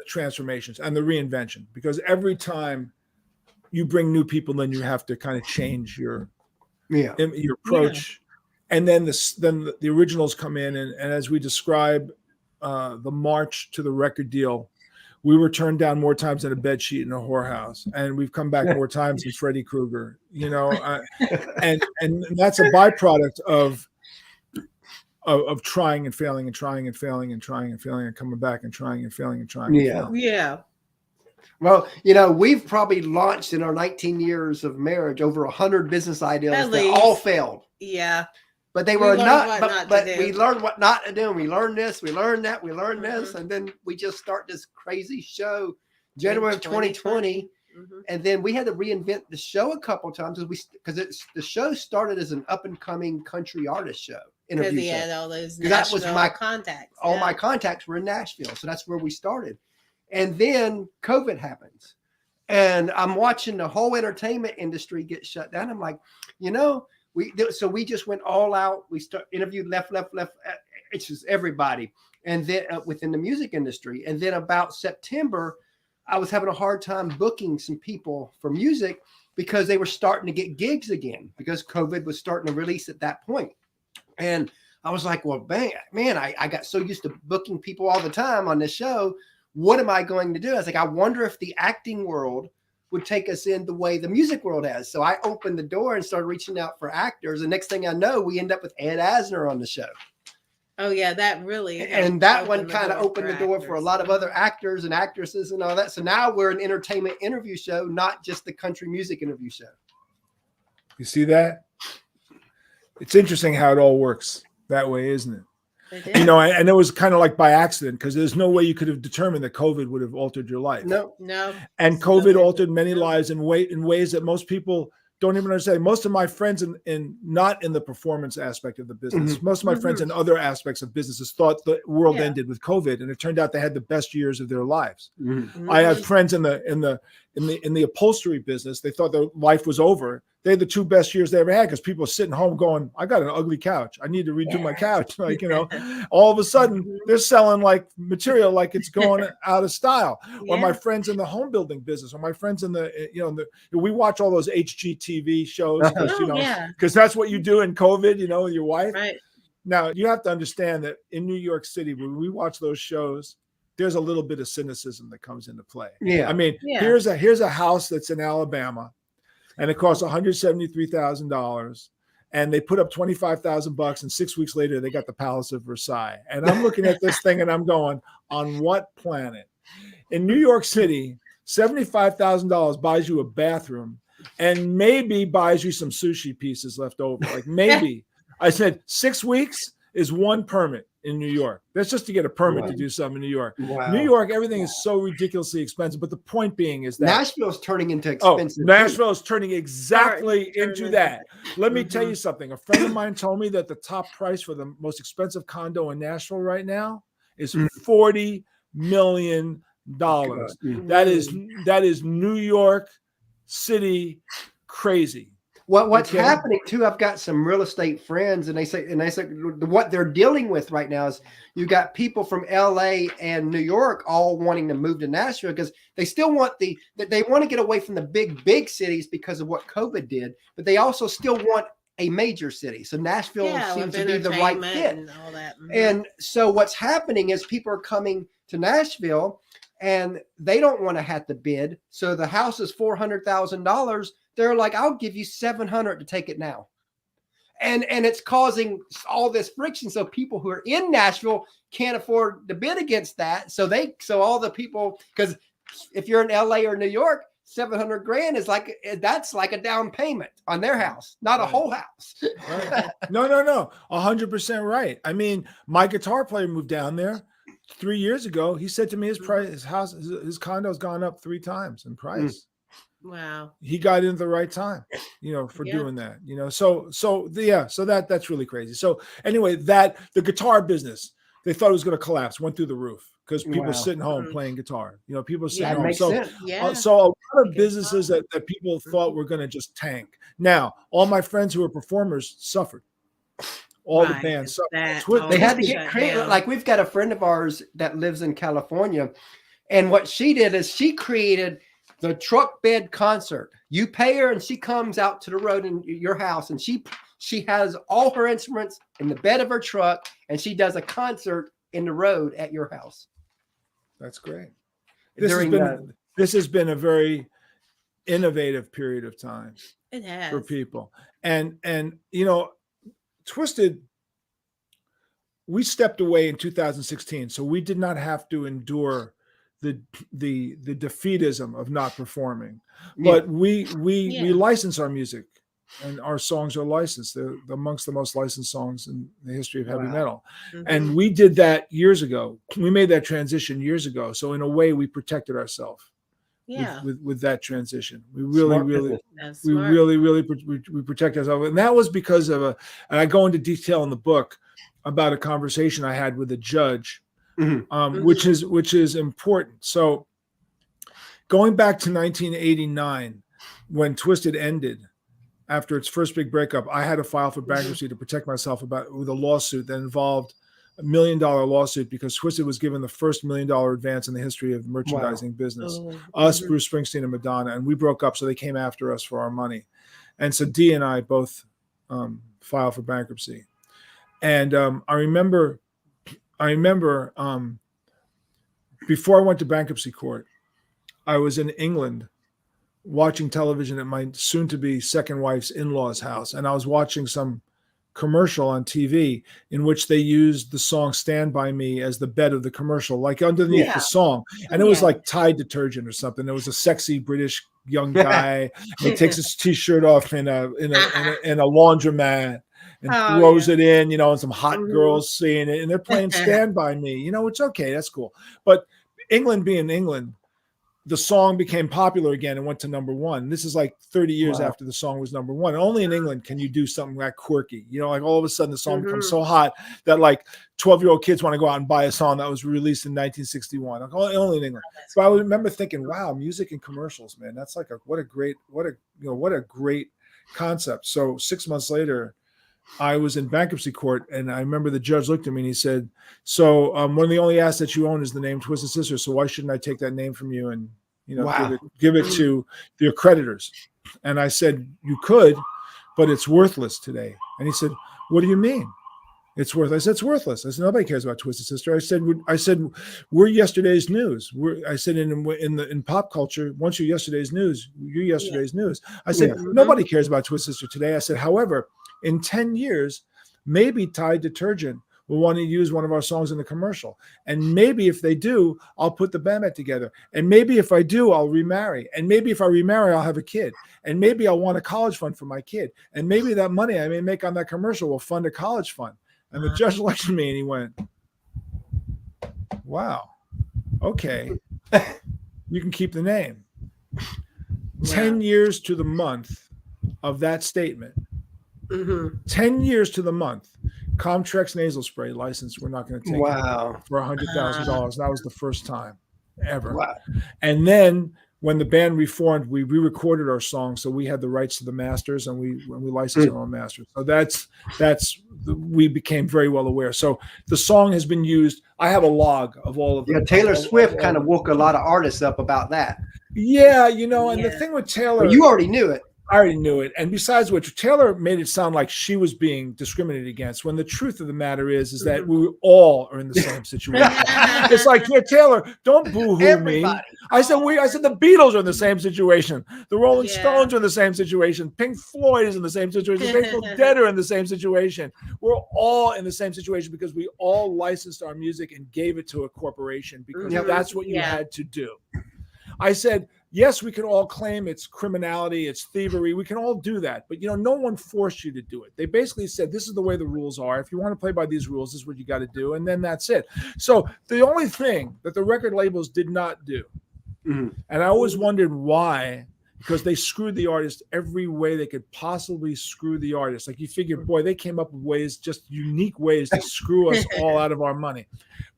transformations and the reinvention, because every time you bring new people in, you have to kind of change your approach. And then the originals come in, and as we describe the march to the record deal, we were turned down more times than a bed sheet in a whorehouse, and we've come back more times than Freddy Krueger. And that's a byproduct of trying and failing and trying and failing and trying and failing and coming back and trying and failing and trying. Yeah. Well, we've probably launched in our 19 years of marriage over 100 business ideas that all failed. Yeah. But they were but we learned what not to do. And we learned this, we learned that, we learned this. And then we just start this crazy show, January of 2020. And then we had to reinvent the show a couple of times because the show started as an up and coming country artist show. Because he had all those Nashville contacts. All my contacts were in Nashville. So that's where we started. And then COVID happens. And I'm watching the whole entertainment industry get shut down. I'm like, we just went all out. We interviewed left. It's just everybody. And then within the music industry. And then about September, I was having a hard time booking some people for music because they were starting to get gigs again because COVID was starting to release at that point. And I was like, well, man, I got so used to booking people all the time on this show. What am I going to do? I was like, I wonder if the acting world would take us in the way the music world has. So I opened the door and started reaching out for actors. And next thing I know, we end up with Ed Asner on the show. Oh yeah, that really. And that one kind of opened the door for a lot of other actors and actresses and all that. So now we're an entertainment interview show, not just the country music interview show. You see that? It's interesting how it all works that way, isn't it? You know, and it was kind of like by accident, because there's no way you could have determined that COVID would have altered your life. No. And COVID altered many lives in ways that most people don't even understand. Most of my friends in not in the performance aspect of the business, most of my friends in other aspects of businesses thought the world ended with COVID, and it turned out they had the best years of their lives. I had friends in the upholstery business. They thought their life was over. They had the 2 best years they ever had, because people were sitting home going, I got an ugly couch. I need to redo my couch. Like, you know, all of a sudden they're selling like material like it's going out of style. Or my friends in the home building business, or my friends in the, you know, we watch all those HGTV shows, because, you know, because that's what you do in COVID, you know, with your wife. Right. Now, you have to understand that in New York City, when we watch those shows, there's a little bit of cynicism that comes into play. Yeah. I mean, here's a house that's in Alabama, and it costs $173,000, and they put up $25,000, and 6 weeks later they got the Palace of Versailles. And I'm looking at this thing and I'm going, on what planet? In New York City, $75,000 buys you a bathroom and maybe buys you some sushi pieces left over. Like maybe. I said 6 weeks is 1 permit in New York. That's just to get a permit to do something in New York. New York, everything is so ridiculously expensive. But the point being is that Nashville is turning into expensive. Nashville is turning exactly into that. Let me tell you something. A friend of mine told me that the top price for the most expensive condo in Nashville right now is $40 million. That is New York City crazy. Well, what's happening too, I've got some real estate friends, and they say what they're dealing with right now is you got people from LA and New York all wanting to move to Nashville, because they still want they want to get away from the big cities because of what COVID did, but they also still want a major city. So Nashville seems to be the right fit. And all that. And so what's happening is people are coming to Nashville and they don't want to have to bid. So the house is $400,000. They're like, I'll give you $700 to take it now. And it's causing all this friction. So people who are in Nashville can't afford to bid against that. So all the people, because if you're in LA or New York, $700,000 is that's like a down payment on their house, not a whole house. Right. No, 100% right. I mean, my guitar player moved down there 3 years ago. He said to me his condo's gone up 3 times in price. Wow. He got in at the right time, you know, for doing that, you know. So that's really crazy. So anyway, the guitar business, they thought it was going to collapse, went through the roof, because people sitting home playing guitar, you know, people sitting home. So a lot of businesses that people thought were going to just tank. Now, all my friends who were performers suffered. All the bands suffered. They had to get creative. Like, we've got a friend of ours that lives in California, and what she did is she created the truck bed concert. You pay her and she comes out to the road in your house, and she has all her instruments in the bed of her truck, and she does a concert in the road at your house. That's great. This has been a very innovative period of time. It has. For people. And you know, Twisted, we stepped away in 2016, so we did not have to endure the defeatism of not performing, but we license our music, and our songs are licensed. They're amongst the most licensed songs in the history of heavy metal. And we did that years ago. We made that transition years ago. So in a way, we protected ourselves with that transition. We really protect ourselves. And that was because of and I go into detail in the book about a conversation I had with a judge, which is important. So going back to 1989, when Twisted ended, after its first big breakup, I had to file for bankruptcy to protect myself with a lawsuit that involved $1 million lawsuit, because Twisted was given the first $1 million advance in the history of merchandising business. Us, Bruce Springsteen, and Madonna, and we broke up, so they came after us for our money. And so Dee and I both filed for bankruptcy. And I remember before I went to bankruptcy court, I was in England watching television at my soon-to-be second wife's in-laws' house, and I was watching some commercial on TV in which they used the song "Stand By Me" as the bed of the commercial, like underneath the song, and it was like Tide detergent or something. There was a sexy British young guy, and he takes his t-shirt off in a laundromat and throws it in, and some hot girls seeing it, and they're playing "Stand By Me." It's okay, that's cool. But England being England, the song became popular again and went to number one. This is like 30 years after the song was number one. Only in England can you do something that quirky. Like all of a sudden the song becomes so hot that like 12-year-old kids want to go out and buy a song that was released in 1961. Like only in England. So I remember thinking, wow, music and commercials, man, that's like what a great concept. So 6 months later, I was in bankruptcy court, and I remember the judge looked at me and he said, so one of the only assets you own is the name Twisted Sister, so why shouldn't I take that name from you and give it to your creditors? And I said, you could, but it's worthless today. And he said, what do you mean it's worthless? I said, it's worthless. I said, nobody cares about Twisted Sister. I said we're yesterday's news. I said in pop culture, once you're yesterday's news, you're yesterday's news. I said, nobody cares about Twisted Sister today. I said, however, in 10 years, maybe Tide detergent will want to use one of our songs in the commercial. And maybe if they do, I'll put the band back together. And maybe if I do, I'll remarry. And maybe if I remarry, I'll have a kid. And maybe I'll want a college fund for my kid. And maybe that money I may make on that commercial will fund a college fund. And the judge looked at me and he went, wow, okay, you can keep the name. 10 years to the month of that statement. 10 years to the month, Comtrex nasal spray license we're not going to take for $100,000. That was the first time ever. And then when the band reformed, we re-recorded our song, so we had the rights to the masters, and we licensed our own masters. So we became very well aware. So the song has been used. I have a log of all of them. Yeah, Taylor Swift kind of woke a lot of artists up about that. Yeah, and the thing with Taylor, you already knew it. I already knew it. And besides which, Taylor made it sound like she was being discriminated against, when the truth of the matter is that we all are in the same situation. It's like, Taylor, don't boo-hoo me. I said the Beatles are in the same situation. The Rolling Stones are in the same situation. Pink Floyd is in the same situation. The Grateful Dead are in the same situation. We're all in the same situation because we all licensed our music and gave it to a corporation because that's what you had to do. I said, yes, we can all claim it's criminality, it's thievery. We can all do that. But, no one forced you to do it. They basically said, this is the way the rules are. If you want to play by these rules, this is what you got to do. And then that's it. So the only thing that the record labels did not do, and I always wondered why, because they screwed the artist every way they could possibly screw the artist. Like you figure, boy, they came up with ways, just unique ways to screw us all out of our money.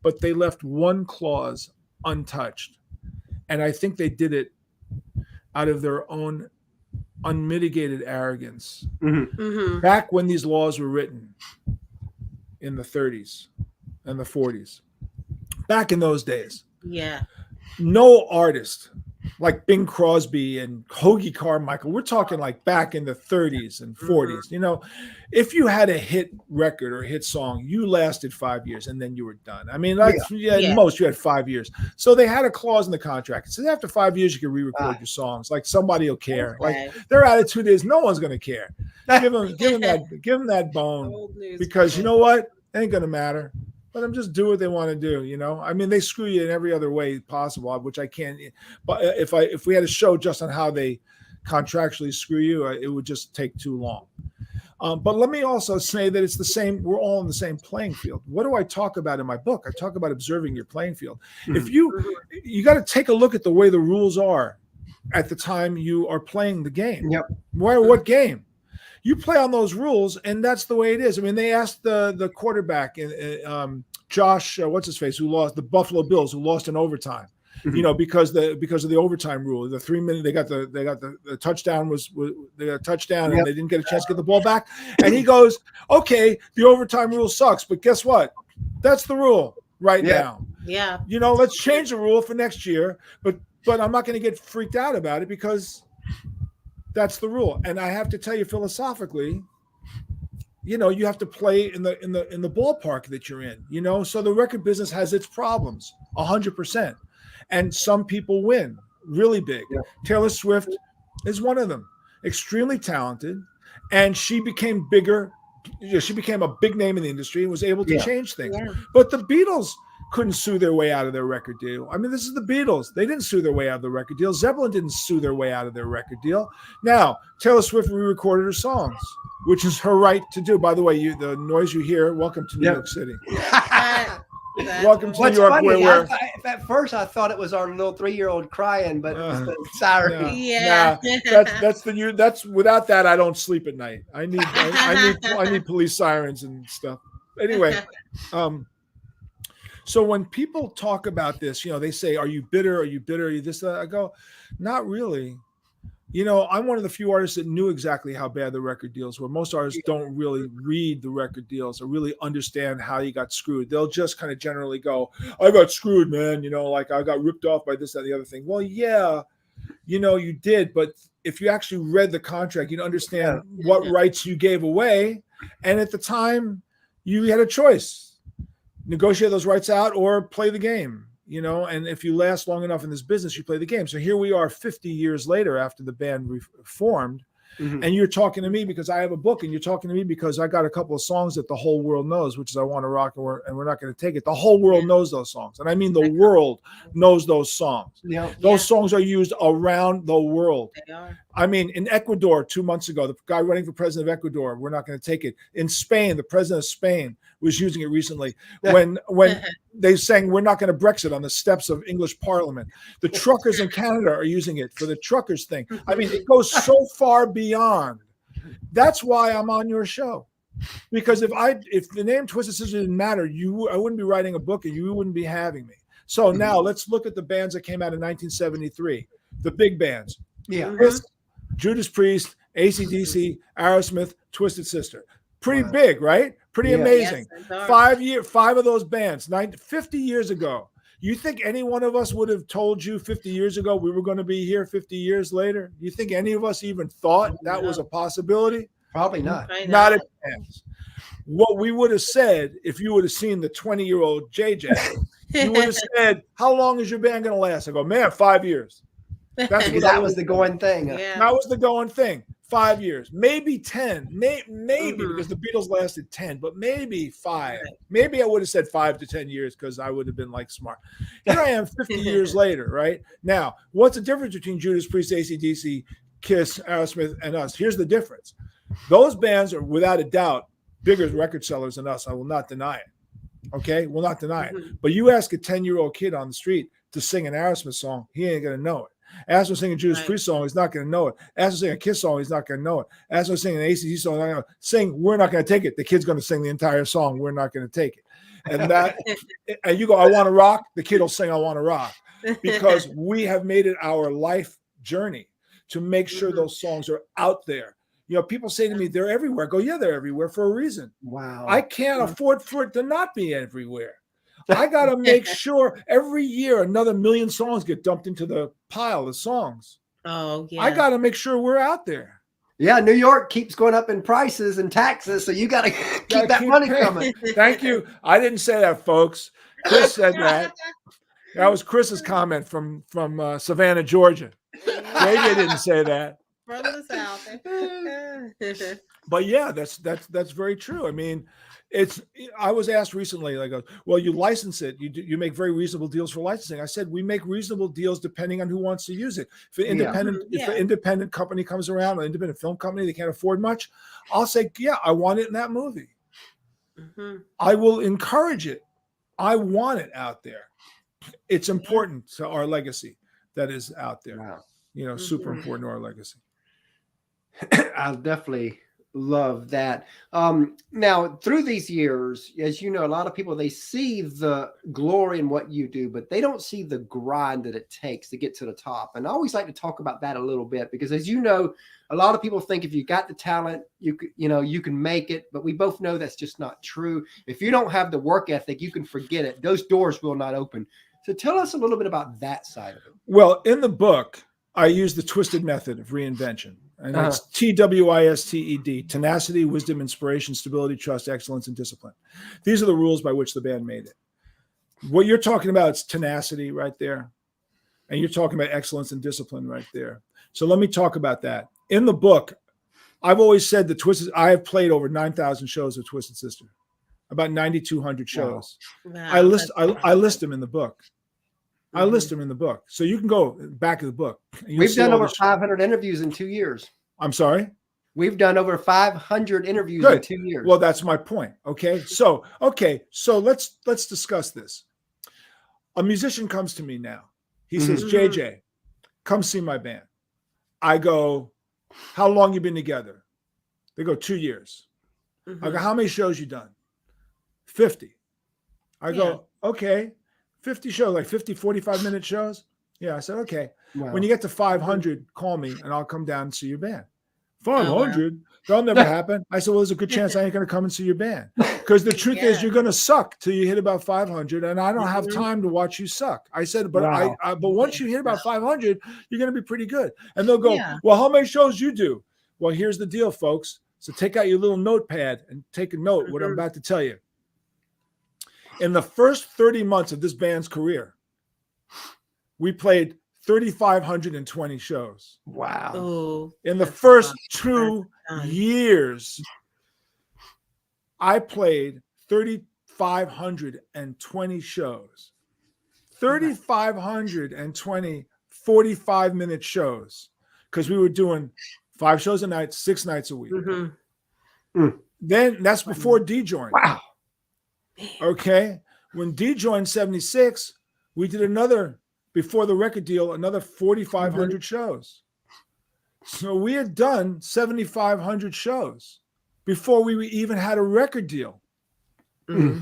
But they left one clause untouched. And I think they did it out of their own unmitigated arrogance. Back when these laws were written in the 30s and the 40s, back in those days, no artist like Bing Crosby and Hoagie Carmichael, we're talking like back in the 30s and 40s, if you had a hit record or a hit song, you lasted 5 years and then you were done. I mean, most you had 5 years. So they had a clause in the contract. So after 5 years, you can re-record your songs. Like somebody will care. Like their attitude is no one's going to care. Give them that bone because you know what? It ain't going to matter. Let them just do what they want to do, I mean, they screw you in every other way possible, which I can't. But if we had a show just on how they contractually screw you, it would just take too long. But let me also say that it's the same. We're all in the same playing field. What do I talk about in my book? I talk about observing your playing field. If you got to take a look at the way the rules are at the time you are playing the game. What game? You play on those rules, and that's the way it is. I mean, they asked the quarterback, Josh, what's his face, who lost, the Buffalo Bills, who lost in overtime, because of the overtime rule. The 3 minute they got the touchdown they got a touchdown, and they didn't get a chance to get the ball back. And he goes, "Okay, the overtime rule sucks, but guess what? That's the rule right now. Let's change the rule for next year, but I'm not going to get freaked out about it because." That's the rule. And I have to tell you philosophically, you have to play in the ballpark that you're in, so the record business has its problems 100%. And some people win really big. Taylor Swift is one of them. Extremely talented, and she became bigger. She became a big name in the industry and was able to change things. Yeah. But the Beatles couldn't sue their way out of their record deal. I mean, this is the Beatles. They didn't sue their way out of the record deal. Zeppelin didn't sue their way out of their record deal. Now, Taylor Swift re-recorded her songs, which is her right to do. By the way, the noise you hear, welcome to New York City. Welcome to New York. Funny, at first I thought it was our little 3-year-old crying, but it was the siren. Yeah. That's without that I don't sleep at night. I need police sirens and stuff. Anyway, so when people talk about this, they say, "Are you bitter? Are you bitter? Are you this?" That? I go, "Not really." I'm one of the few artists that knew exactly how bad the record deals were. Most artists don't really read the record deals or really understand how you got screwed. They'll just kind of generally go, "I got screwed, man. Like I got ripped off by this, that, the other thing." Well, yeah, you did. But if you actually read the contract, you'd understand what rights you gave away. And at the time, you had a choice: negotiate those rights out or play the game. And if you last long enough in this business, you play the game. So here we are 50 years later after the band reformed, and you're talking to me because I have a book, and you're talking to me because I got a couple of songs that the whole world knows, which is "I Want to Rock" and we're not going to take it. The whole world knows those songs. And I mean, the world knows those songs. Those songs are used around the world. They are. I mean, in Ecuador 2 months ago, the guy running for president of Ecuador, we're not going to take it. In Spain, the president of Spain was using it recently when they sang, "We're not going to Brexit" on the steps of English Parliament. The truckers in Canada are using it for the truckers thing. I mean, it goes so far beyond. That's why I'm on your show. Because if the name Twisted Sister didn't matter, I wouldn't be writing a book and you wouldn't be having me. So now let's look at the bands that came out in 1973, the big bands. Yeah. Judas Priest, AC/DC, Aerosmith, Twisted Sister. Pretty big, right? Pretty amazing. Yes, 5 of those bands, 50 years ago. You think any one of us would have told you 50 years ago we were going to be here 50 years later? You think any of us even thought that was a possibility? Probably not. Not a chance. What we would have said if you would have seen the 20-year-old JJ, you would have said, "How long is your band going to last?" I go, "Man, 5 years." That was the going thing. Yeah. That was the going thing. 5 years, maybe 10, maybe because the Beatles lasted 10, but maybe 5. Maybe I would have said 5 to 10 years because I would have been smart. Here I am 50 years later, right? Now, what's the difference between Judas Priest, AC/DC, Kiss, Aerosmith, and us? Here's the difference. Those bands are without a doubt bigger record sellers than us. I will not deny it. Okay? Will not deny it. But you ask a 10-year-old kid on the street to sing an Aerosmith song, he ain't going to know it. Ask him to sing a Judas Priest song, he's not going to know it. Ask him to sing a Kiss song, he's not going to know it. Ask him to sing an AC/DC song, we're not going to take it. The kid's going to sing the entire song, we're not going to take it. And you go, "I want to rock," the kid will sing "I want to rock," because we have made it our life journey to make sure those songs are out there. People say to me, "They're everywhere." I go, "Yeah, they're everywhere for a reason." Wow. I can't afford for it to not be everywhere. I got to make sure every year another million songs get dumped into the pile of songs. Oh, yeah. I got to make sure we're out there. Yeah, New York keeps going up in prices and taxes, so you got to keep that money coming. Thank you. I didn't say that, folks. Chris said that. That was Chris's comment from Savannah, Georgia. JJ didn't say that. From the South. But yeah, that's very true. I mean, I was asked recently, "Well, you license it. You make very reasonable deals for licensing." I said, "We make reasonable deals depending on who wants to use it. If an independent company comes around, an independent film company, they can't afford much, I'll say, yeah, I want it in that movie. I will encourage it. I want it out there. It's important to our legacy that is out there. Wow. Super important to our legacy." I'll definitely love that. Now, through these years, as you know, a lot of people, they see the glory in what you do, but they don't see the grind that it takes to get to the top. And I always like to talk about that a little bit because, as you know, a lot of people think if you got the talent, you can make it, but we both know that's just not true. If you don't have the work ethic, you can forget it. Those doors will not open. So tell us a little bit about that side of it. Well, in the book, I use the twisted method of reinvention. And it's TWISTED, tenacity, wisdom, inspiration, stability, trust, excellence, and discipline. These are the rules by which the band made it. What you're talking about is tenacity right there. And you're talking about excellence and discipline right there. So let me talk about that. In the book, I've always said I have played over 9,000 shows of Twisted Sister, about 9,200 shows. Wow, I list them in the book. I list them in the book. So you can go back of the book. We've done over 500 interviews in 2 years. I'm sorry? We've done over 500 interviews in 2 years. Well, that's my point. Okay. So let's discuss this. A musician comes to me now. He says, JJ, come see my band. I go, how long you been together? They go, 2 years. I go, how many shows you done? 50. I go, okay, 50 shows, like 50, 45-minute shows. Yeah, I said, okay. Wow. When you get to 500, call me and I'll come down and see your band. 500? That'll never happen. I said, well, there's a good chance I ain't going to come and see your band. Because the truth is you're going to suck till you hit about 500, and I don't have time to watch you suck. I said, but but once you hit about 500, you're going to be pretty good. And they'll go, well, how many shows you do? Well, here's the deal, folks. So take out your little notepad and take a note what I'm about to tell you. In the first 30 months of this band's career, we played 3,520 shows. Wow. Oh, in the first 2 years, I played 3,520 shows. 3,520 45-minute shows, because we were doing 5 shows a night, 6 nights a week. Then that's before D joined. Wow. Okay. When D joined 76, we did another, before the record deal, another 4,500 shows. So we had done 7,500 shows before we even had a record deal.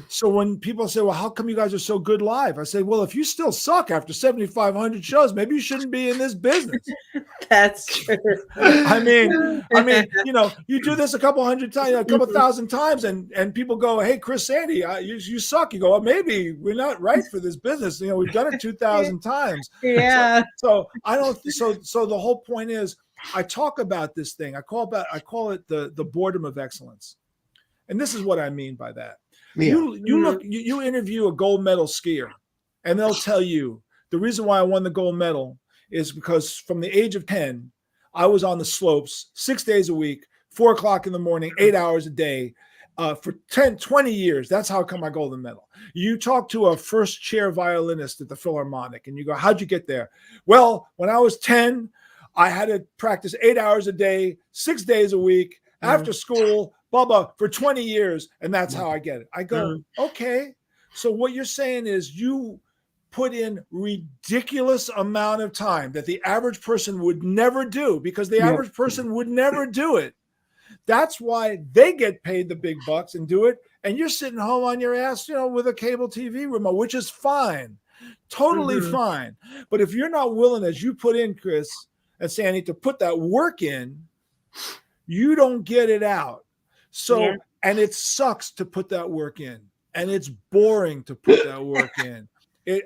So when people say, well, how come you guys are so good live? I say, well, if you still suck after 7,500 shows, maybe you shouldn't be in this business. That's true. I mean, you know, you do this a couple hundred times, a couple thousand times, and people go, hey, Chris Sandy, you suck. You go, well, maybe we're not right for this business. You know, we've done it 2,000 times. Yeah. So I don't. So the whole point is, I talk about this thing. I call it the boredom of excellence, and this is what I mean by that. You interview a gold medal skier, and they'll tell you the reason why I won the gold medal is because from the age of 10, I was on the slopes 6 days a week, 4 o'clock in the morning, 8 hours a day, for 20 years. That's how I got my golden medal. You talk to a first chair violinist at the Philharmonic, and you go, how'd you get there? Well, when I was 10, I had to practice 8 hours a day, 6 days a week, after school, blah, blah, for 20 years. And that's how I get it. I go, okay. So what you're saying is you put in ridiculous amount of time that the average person would never do, because the average person would never do it. That's why they get paid the big bucks and do it. And you're sitting home on your ass, you know, with a cable TV remote, which is fine. Totally fine. But if you're not willing, as you put in, Chris and Sandy, to put that work in, you don't get it out. So, and it sucks to put that work in, and it's boring to put that work in.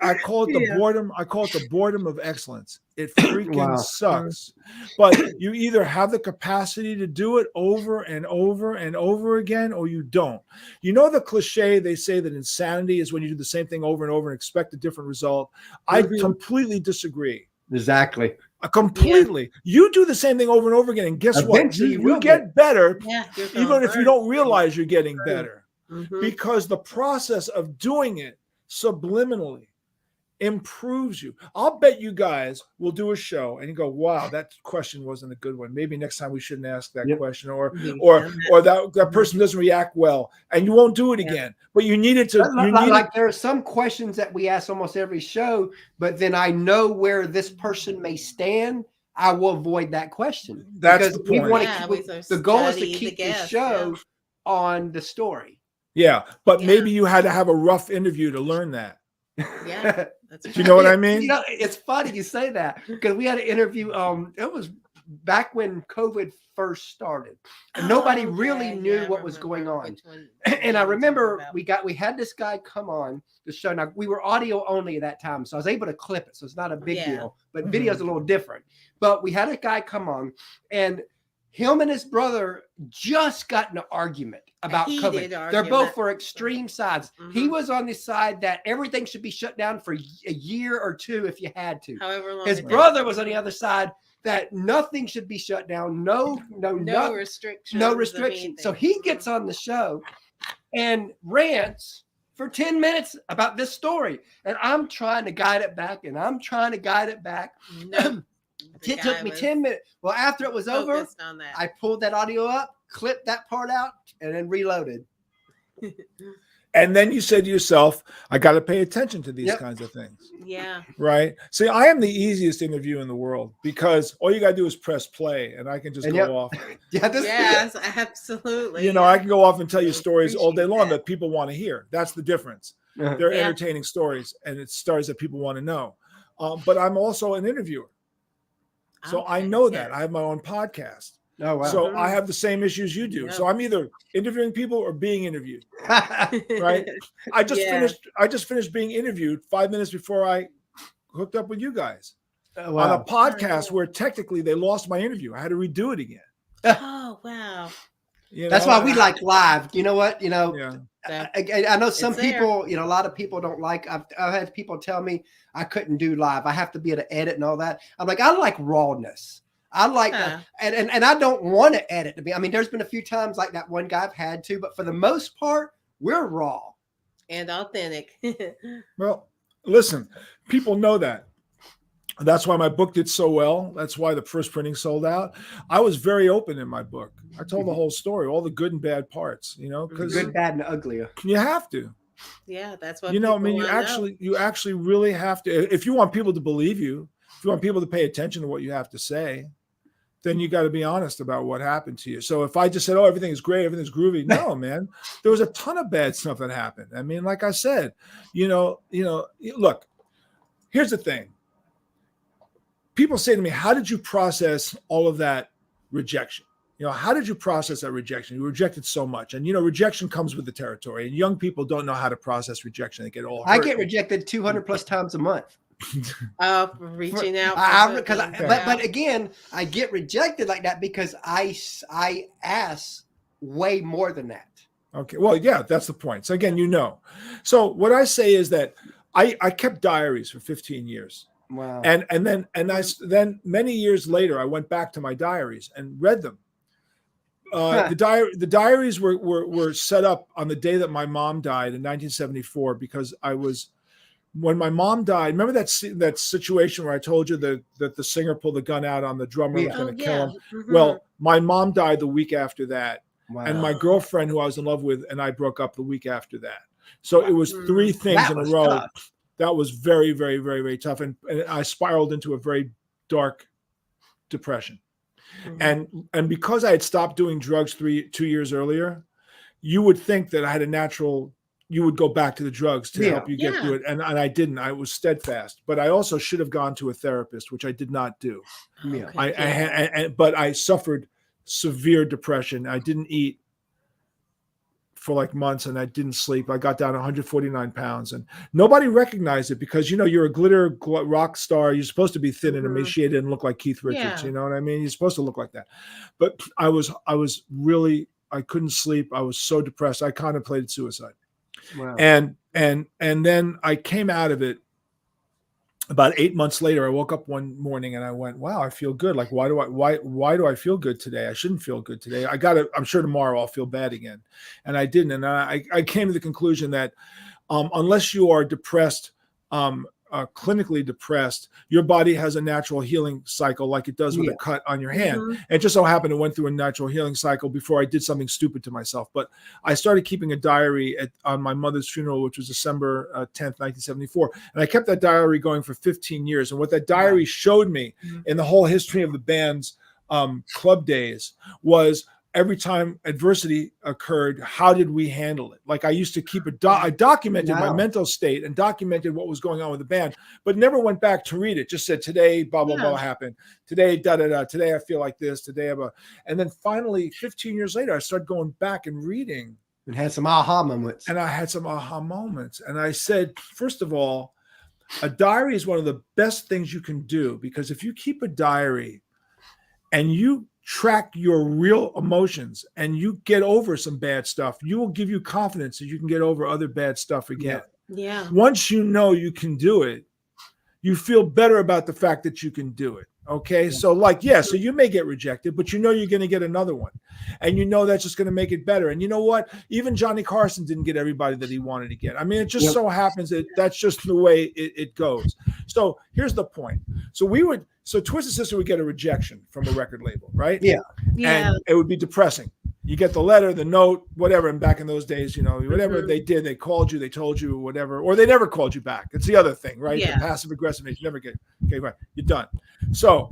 I call it the boredom. I call it the boredom of excellence. It freaking sucks. But you either have the capacity to do it over and over and over again, or you don't. You know the cliche, they say that insanity is when you do the same thing over and over and expect a different result. I completely disagree. Exactly. Completely. You do the same thing over and over again, and guess what? You get better, even if you don't realize you're getting better, because the process of doing it subliminally improves you. I'll bet you guys will do a show and you go, wow, that question wasn't a good one. Maybe next time we shouldn't ask that question, or that person doesn't react well, and you won't do it again. But you needed to. There are some questions that we ask almost every show, but then I know where this person may stand. I will avoid that question. That's the point. We want to keep, the goal is to keep the show on the story. Yeah, but maybe you had to have a rough interview to learn that. Yeah, do you know what I mean? You know, it's funny you say that, because we had an interview. It was back when COVID first started, and nobody really knew what was going on. And I remember we had this guy come on the show. Now we were audio only at that time, so I was able to clip it, so it's not a big deal. But video's a little different. But we had a guy come on, and him and his brother just got in an argument about COVID. They're both for extreme sides. He was on the side that everything should be shut down for a year or two if you had to. However long. His brother was on the other side that nothing should be shut down. No restrictions. No restrictions. So he gets on the show and rants for 10 minutes about this story. And I'm trying to guide it back. No, It took me 10 minutes. Well, after it was over, I pulled that audio up, clipped that part out, and then reloaded. And then you said to yourself, I got to pay attention to these kinds of things. Yeah. Right. See, I am the easiest interview in the world because all you got to do is press play and I can just go off. Yes, absolutely. You know, I can go off and tell you stories all day long that people want to hear. That's the difference. They're entertaining stories and it's stories that people want to know. But I'm also an interviewer. So I know that. I have my own podcast. Oh, wow. So I have the same issues you do. So I'm either interviewing people or being interviewed. Right. I just finished being interviewed 5 minutes before I hooked up with you guys on a podcast where technically they lost my interview. I had to redo it again. Oh, wow. That's why we like live. You know what? You know, I know some people, you know, a lot of people don't like, I've had people tell me I couldn't do live. I have to be able to edit and all that. I'm like, I like rawness. I like and I don't want to edit to be. I mean, there's been a few times like that one guy I've had to, but for the most part, we're raw and authentic. Well, listen, people know that. That's why my book did so well. That's why the first printing sold out. I was very open in my book. I told the whole story, all the good and bad parts, you know, because good, bad, and ugly. You have to. Yeah, that's what you know. I mean, you actually really have to. If you want people to believe you, if you want people to pay attention to what you have to say, then you got to be honest about what happened to you. So if I just said, "Oh, everything is great, everything's groovy," no, man, there was a ton of bad stuff that happened. I mean, like I said, you know, look. Here's the thing. People say to me, "How did you process all of that rejection? You know, how did you process that rejection? You were rejected so much, and you know, rejection comes with the territory. And young people don't know how to process rejection. They get all hurt. I get rejected 200 plus times a month." Reaching out but again, I get rejected like that because I ask way more than that. Okay, well, yeah, that's the point. So again, you know, so what I say is that I kept diaries for 15 years. Wow. And then many years later, I went back to my diaries and read them. The diaries were set up on the day that my mom died in 1974 because when my mom died, remember that situation where I told you that the singer pulled the gun out on the drummer and was going to kill him? Mm-hmm. Well, my mom died the week after that. Wow. And my girlfriend who I was in love with and I broke up the week after that. So it was three things in a row. Tough. That was very, very, very, very tough. And I spiraled into a very dark depression. Mm-hmm. And because I had stopped doing drugs 2 years earlier, you would think that I had you would go back to the drugs to help you get through it. And I didn't. I was steadfast. But I also should have gone to a therapist, which I did not do. Okay. But I suffered severe depression. I didn't eat for like months and I didn't sleep. I got down 149 pounds and nobody recognized it because, you know, you're a glitter rock star. You're supposed to be thin and emaciated and look like Keith Richards. You know what I mean? You're supposed to look like that. But I couldn't sleep. I was so depressed. I contemplated suicide. Wow. And then I came out of it about 8 months later. I woke up one morning and I went, wow, I feel good. Like, why do I feel good today? I shouldn't feel good today. I'm sure tomorrow I'll feel bad again. And I didn't. And I came to the conclusion that unless you are depressed, clinically depressed, your body has a natural healing cycle like it does with a cut on your hand. Mm-hmm. And it just so happened it went through a natural healing cycle before I did something stupid to myself. But I started keeping a diary on my mother's funeral, which was December 10th, 1974. And I kept that diary going for 15 years. And what that diary showed me in the whole history of the band's club days was every time adversity occurred, how did we handle it? Like I used to keep I documented my mental state and documented what was going on with the band, but never went back to read it. Just said, today, blah, blah, blah happened. Today, da-da-da. Today, I feel like this. Today, and then finally, 15 years later, I started going back and reading. And had some aha moments. And I had some aha moments. And I said, first of all, a diary is one of the best things you can do because if you keep a diary and you track your real emotions and you get over some bad stuff, you will give you confidence that you can get over other bad stuff again. Yeah. Once you know you can do it, you feel better about the fact that you can do it. Okay. So like, yeah, so you may get rejected, but you know you're going to get another one. And you know that's just going to make it better. And you know what? Even Johnny Carson didn't get everybody that he wanted to get. I mean, it just so happens that that's just the way it goes. So here's the point. So Twisted Sister would get a rejection from a record label, right? Yeah. And it would be depressing. You get the letter, the note, whatever. And back in those days, whatever they did, they called you, they told you whatever, or they never called you back. It's the other thing, right? Yeah. The passive aggressiveness, you never get, okay, right, you're done. So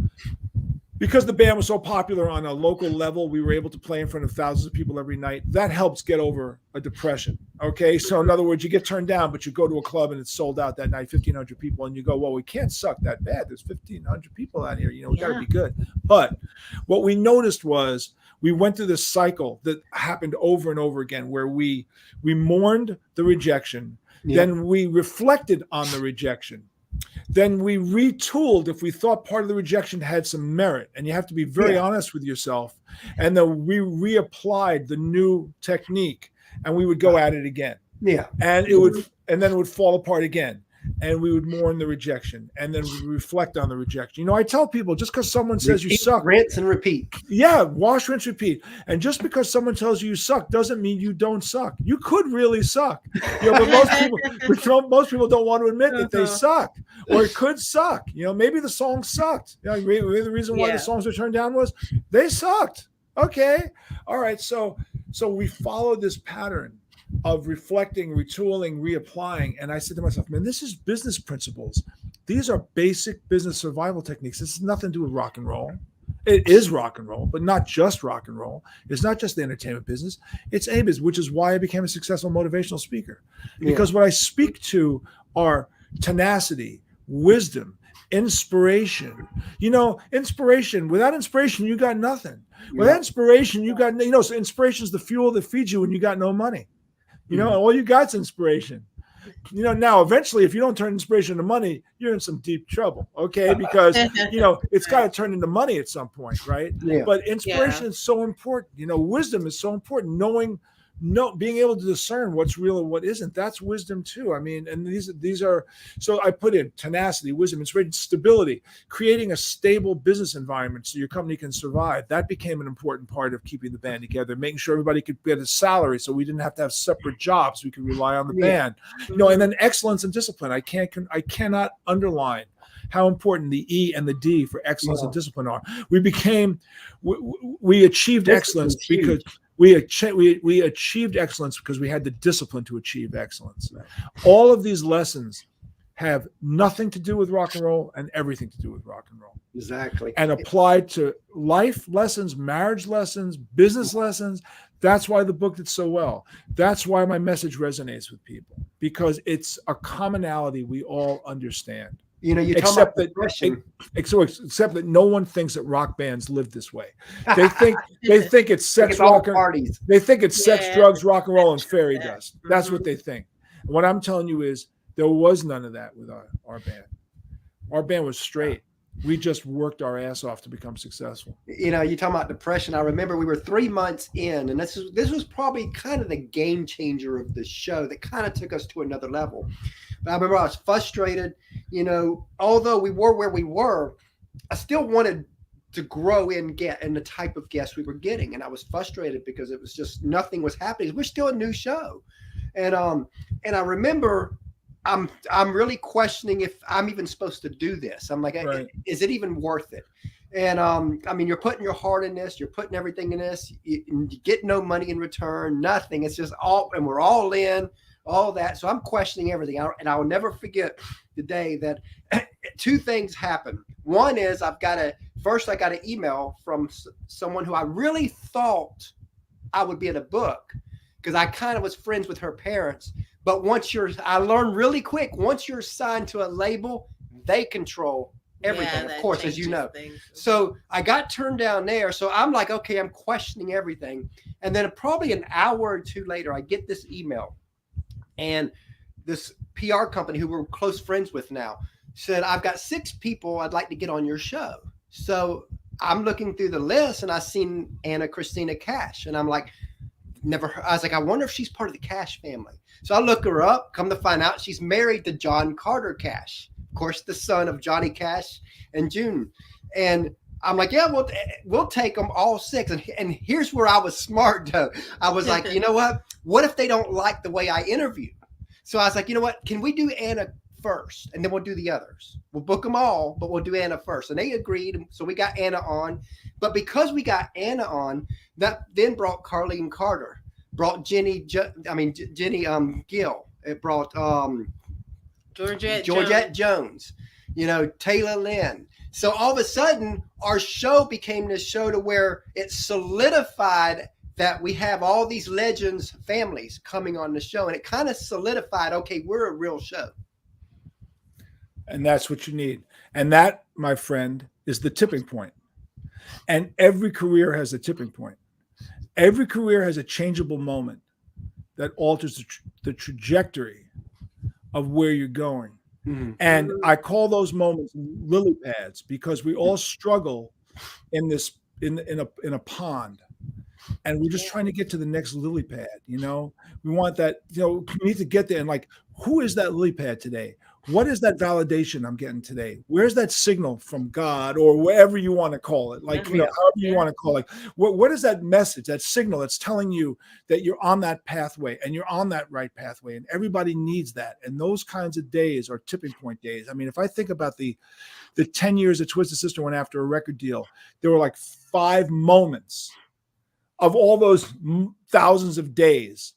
because the band was so popular on a local level, we were able to play in front of thousands of people every night. That helps get over a depression. Okay. So in other words, you get turned down, but you go to a club and it's sold out that night, 1,500 people. And you go, well, we can't suck that bad. There's 1,500 people out here. We got to be good. But what we noticed was we went through this cycle that happened over and over again where we mourned the rejection. Then we reflected on the rejection. Then we retooled if we thought part of the rejection had some merit, and you have to be very honest with yourself. And then we reapplied the new technique, and we would go at it again. Yeah, and then it would fall apart again, and we would mourn the rejection, and then we reflect on the rejection. I tell people just because someone says you suck, rinse and repeat. Yeah, wash, rinse, repeat. And just because someone tells you suck doesn't mean you don't suck. You could really suck. But most people don't want to admit that they suck, or it could suck. Maybe the song sucked. Maybe the reason why the songs were turned down was they sucked. Okay, all right. So we followed this pattern of reflecting, retooling, reapplying. And I said to myself, man, this is business principles. These are basic business survival techniques. This has nothing to do with rock and roll. It is rock and roll, but not just rock and roll. It's not just the entertainment business. It's a business, which is why I became a successful motivational speaker. Because what I speak to are tenacity, wisdom, inspiration. Inspiration. Without inspiration, you got nothing. Without inspiration, you got, so inspiration is the fuel that feeds you when you got no money. All you got's inspiration. Now eventually, if you don't turn inspiration into money, you're in some deep trouble. Okay, because it's got to turn into money at some point, right? Yeah. But inspiration is so important. Wisdom is so important. Being able to discern what's real and what isn't. That's wisdom too. I mean, and these are. So I put in tenacity, wisdom, inspiration, stability, creating a stable business environment so your company can survive. That became an important part of keeping the band together, making sure everybody could get a salary, so we didn't have to have separate jobs. We could rely on the band. And then excellence and discipline. I cannot underline how important the E and the D for excellence and discipline are. We achieved excellence because. We achieved excellence because we had the discipline to achieve excellence. Right. All of these lessons have nothing to do with rock and roll and everything to do with rock and roll. Exactly. And applied to life lessons, marriage lessons, business lessons. That's why the book did so well. That's why my message resonates with people, because it's a commonality we all understand. Except that no one thinks that rock bands live this way. They think it's sex, rock, parties. They think it's sex, drugs, rock and roll, and fairy dust. That's what they think. What I'm telling you is there was none of that with our band. Our band was straight. We just worked our ass off to become successful. You talking about depression. I remember we were 3 months in, and this was probably kind of the game changer of the show that kind of took us to another level. But I remember I was frustrated. Although we were where we were, I still wanted to grow in the type of guests we were getting, and I was frustrated because it was just nothing was happening. We're still a new show, and I remember. I'm really questioning if I'm even supposed to do this. I'm like, right. Is it even worth it? And you're putting your heart in this, you're putting everything in this, you get no money in return, nothing. It's just and we're all in, all that. So I'm questioning everything. And I'll never forget the day that two things happened. One is I got an email from someone who I really thought I would be in a book, because I kind of was friends with her parents. But I learned really quick, once you're signed to a label, they control everything, of course, as you know. So I got turned down there. So I'm like, okay, I'm questioning everything. And then probably an hour or two later, I get this email. And this PR company who we're close friends with now said, I've got 6 people I'd like to get on your show. So I'm looking through the list and I seen Anna Christina Cash. And I'm like, I was like, I wonder if she's part of the Cash family. So I look her up, come to find out she's married to John Carter Cash, of course, the son of Johnny Cash and June. And I'm like, yeah, we'll take them all 6. And here's where I was smart, though. I was like, you know what? What if they don't like the way I interview? So I was like, you know what? Can we do Anna first, and then we'll do the others? We'll book them all, but we'll do Anna first. And they agreed. So we got Anna on. But because we got Anna on, that then brought Carlene Carter, brought Jenny Gill. It brought Georgette Jones, Taylor Lynn. So all of a sudden, our show became this show to where it solidified that we have all these legends families coming on the show. And it kind of solidified, okay, we're a real show. And that's what you need. And that, my friend, is the tipping point. And every career has a tipping point. Every career has a changeable moment that alters the trajectory of where you're going. Mm-hmm. And I call those moments lily pads, because we all struggle in a pond, and we're just trying to get to the next lily pad. We want that, we need to get there. And like, who is that lily pad today? What is that validation I'm getting today? Where's that signal from God, or whatever you want to call it? Like, however you want to call it. What is that message, that signal that's telling you that you're on that pathway and you're on that right pathway? And everybody needs that. And those kinds of days are tipping point days. I mean, if I think about the 10 years that Twisted Sister went after a record deal, there were like 5 moments of all those thousands of days.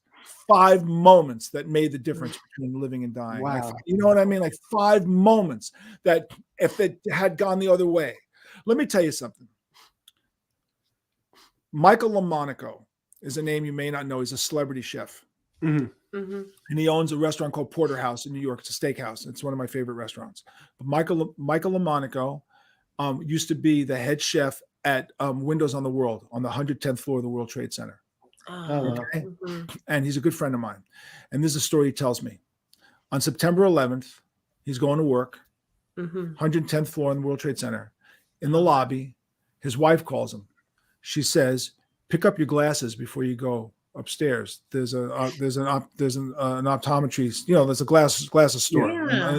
5 moments that made the difference between living and dying. Wow. Like, you know what I mean? Like 5 moments that if it had gone the other way. Let me tell you something. Michael LaMonaco is a name you may not know. He's a celebrity chef. Mm-hmm. Mm-hmm. And he owns a restaurant called Porterhouse in New York. It's a steakhouse. It's one of my favorite restaurants. But Michael LaMonaco used to be the head chef at Windows on the World on the 110th floor of the World Trade Center. Okay. Mm-hmm. And he's a good friend of mine. And this is a story he tells me. On September 11th, he's going to work, 110th floor in the World Trade Center. In the lobby, his wife calls him. She says, "Pick up your glasses before you go upstairs. There's an optometry. There's a glasses store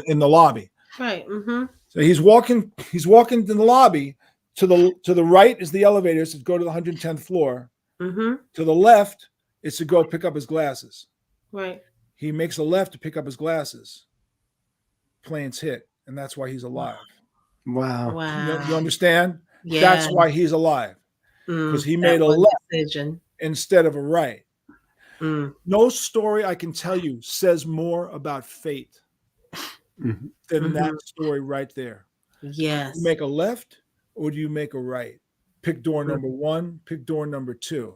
in the lobby." Right. Mm-hmm. So he's walking in the lobby. To the right is the elevators to go to the 110th floor. Mm-hmm. To the left is to go pick up his glasses. Right. He makes a left to pick up his glasses. Planes hit, and that's why he's alive. Wow. You understand? Yeah. That's why he's alive. Because he made a left decision instead of a right. No story I can tell you says more about fate than that story right there. Yes. You make a left, or do you make a right? Pick door number 1, pick door number 2.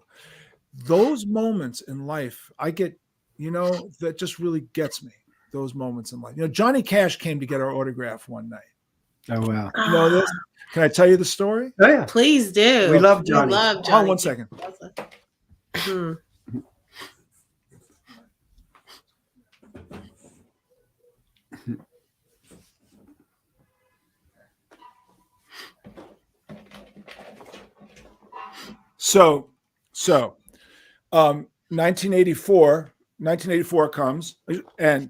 Those moments in life, I get, that just really gets me. Those moments in life. Johnny Cash came to get our autograph one night. Oh, wow. You know this? Can I tell you the story? Oh, yeah. Please do. We love Johnny. Hold on 1 second. So 1984 comes, and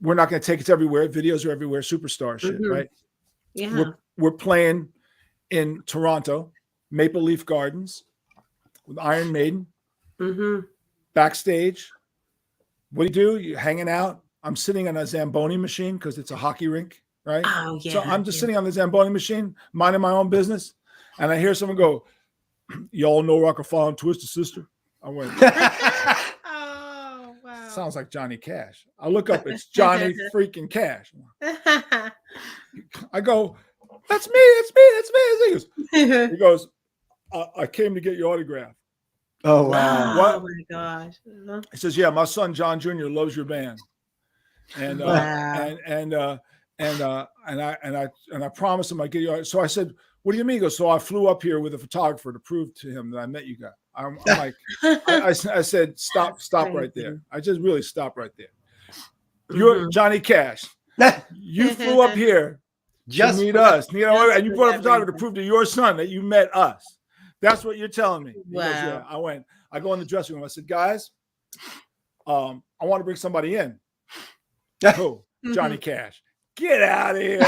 we're not going to take it everywhere. Videos are everywhere. Superstar shit, right? Yeah. We're playing in Toronto, Maple Leaf Gardens, with Iron Maiden. Backstage, what do? You're hanging out. I'm sitting on a Zamboni machine because it's a hockey rink, right? Oh, yeah. So I'm just sitting on the Zamboni machine, minding my own business, and I hear someone go, "Y'all know Rockefeller and Twisted Sister?" I went, "Oh, wow." Sounds like Johnny Cash. I look up, it's Johnny freaking Cash. I go, "That's me. He goes, "I came to get your autograph." Oh, wow. What? Oh my gosh. He says, "Yeah, my son John Jr. loves your band." And Wow. I promised him I'd get you. So I said, "What do you mean?" He goes, "So I flew up here with a photographer to prove to him that I met you guys." I'm like, I said, stop right there. I just really stopped right there. You're Johnny Cash. You flew up here just to meet us, and you brought a photographer to prove to your son that you met us. That's what you're telling me. He goes, "Yeah." I go in the dressing room. I said, "Guys, I want to bring somebody in." Who? Johnny Cash. Get out of here.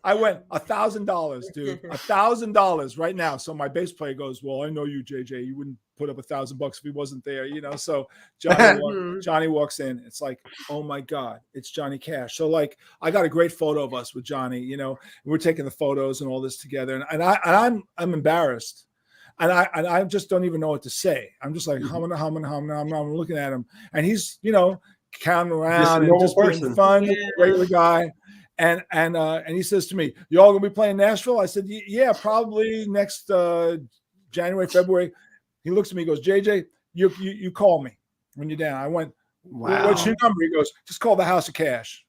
I went $1,000, dude, $1,000 right now. So my bass player goes, well, I know you, JJ, you wouldn't put up $1,000 if he wasn't there, you know? So Johnny walks in. It's like, oh my God, it's Johnny Cash. So like, I got a great photo of us with Johnny, you know, we're taking the photos and all this together. And I'm embarrassed. And I just don't even know what to say. I'm just like, I'm looking at him, and he's, you know, counting around and just being fun, regular guy. And he says to me, "You all gonna be playing Nashville?" I said, "Yeah, probably next January, February." He looks at me, goes, "JJ, you call me when you're down." I went, wow. What's your number? He goes, "Just call the House of Cash."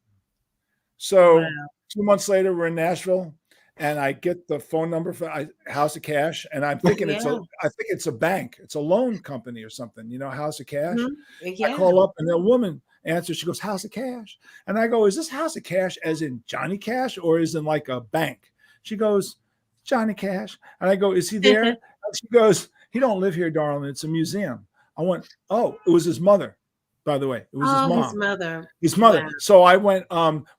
So 2 months later, we're in Nashville. And I get the phone number for House of Cash, and I'm thinking I think it's a bank, it's a loan company or something, you know, House of Cash. I call up, and the woman answers. She goes, "House of Cash," and I go, "Is this House of Cash as in Johnny Cash, or is in like a bank?" She goes, "Johnny Cash," and I go, "Is he there?" And she goes, "He don't live here, darling. It's a museum." I went, "Oh, it was his mother." By the way, it was his mom. His mother. Wow. So I went,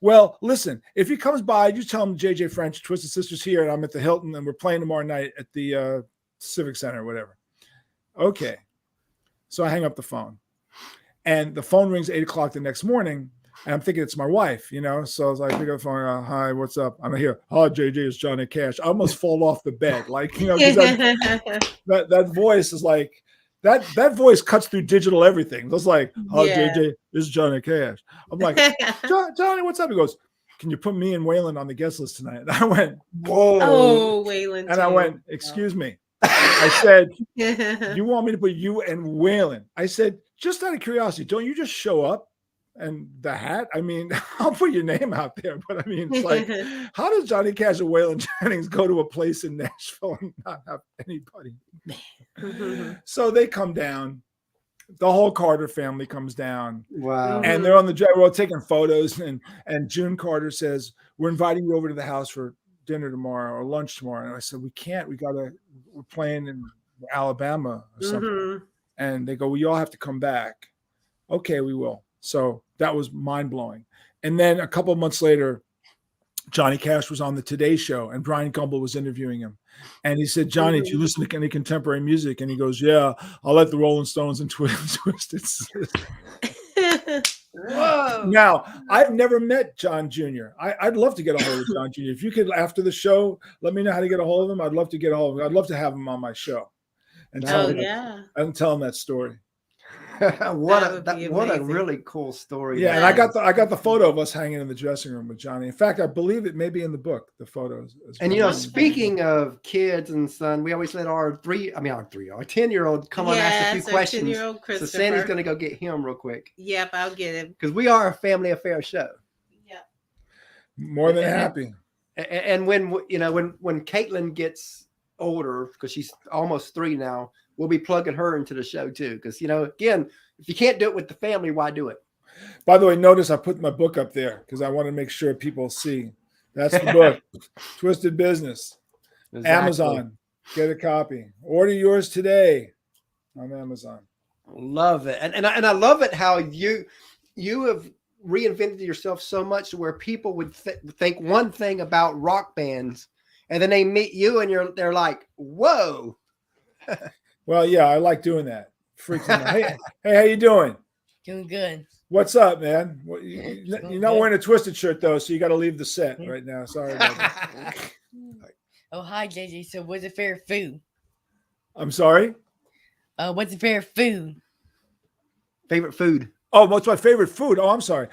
well, listen, if he comes by, you tell him JJ French, Twisted Sister's here, and I'm at the Hilton, and we're playing tomorrow night at the Civic Center or whatever. Okay. So I hang up the phone. And the phone rings 8 o'clock the next morning, and I'm thinking it's my wife, you know? So I was like, pick up the phone, "Hi, what's up?" I'm here. "Hi, JJ, it's Johnny Cash." I almost fall off the bed. Like, you know, that voice is like, that voice cuts through digital everything. It was like, "Oh, JJ, this is Johnny Cash." I'm like, "Johnny, what's up?" He goes, "Can you put me and Waylon on the guest list tonight?" And I went, "Whoa." Oh, Waylon. And I went, "Excuse me." I said, "You want me to put you and Waylon?" I said, "Just out of curiosity, don't you just show up and the hat? I mean, I'll put your name out there, but I mean, it's like, how does Johnny Cash and Waylon Jennings go to a place in Nashville and not have anybody?" So they come down. The whole Carter family comes down. Wow. And they're on the jet road taking photos. And June Carter says, "We're inviting you over to the house for dinner tomorrow or lunch tomorrow." And I said, "We can't. We're playing in Alabama or something." And they go, "Well, you all have to come back." "Okay, we will." So that was mind blowing. And then a couple of months later, Johnny Cash was on the Today Show, and Brian Gumbel was interviewing him. And he said, "Johnny, do you listen to any contemporary music?" And he goes, "Yeah, I like the Rolling Stones and Twisted Sister." Whoa. Now, I've never met John Jr. I'd love to get a hold of John Jr. If you could, after the show, let me know how to get a hold of him. I'd love to get a hold of him. I'd love to have him on my show and tell him that story. What a really cool story. Yeah, and I got the photo of us hanging in the dressing room with Johnny. In fact, I believe it may be in the book, the photos. And you know, speaking of kids and son, we always let our 10-year-old come on and ask a few questions. So Sandy's going to go get him real quick. Yep, I'll get him. Because we are a family affair show. Yep. More than happy. And when Caitlin gets older, because she's almost 3 now, we'll be plugging her into the show too. Because, you know, again, if you can't do it with the family, why do it? By the way, notice I put my book up there because I want to make sure people see. That's the book, Twisted Business. Exactly. Amazon, get a copy. Order yours today on Amazon. Love it. And I love it how you have reinvented yourself so much to where people would think one thing about rock bands, and then they meet you and they're like, whoa. Well, yeah, I like doing that. Freaks me out. Hey, how you doing? Doing good. What's up, man? You're not wearing a Twisted shirt, though, so you got to leave the set right now. Sorry about that. Oh, hi, JJ. So what's your favorite food? I'm sorry? What's your favorite food? Favorite food? Oh, what's my favorite food? Oh, I'm sorry.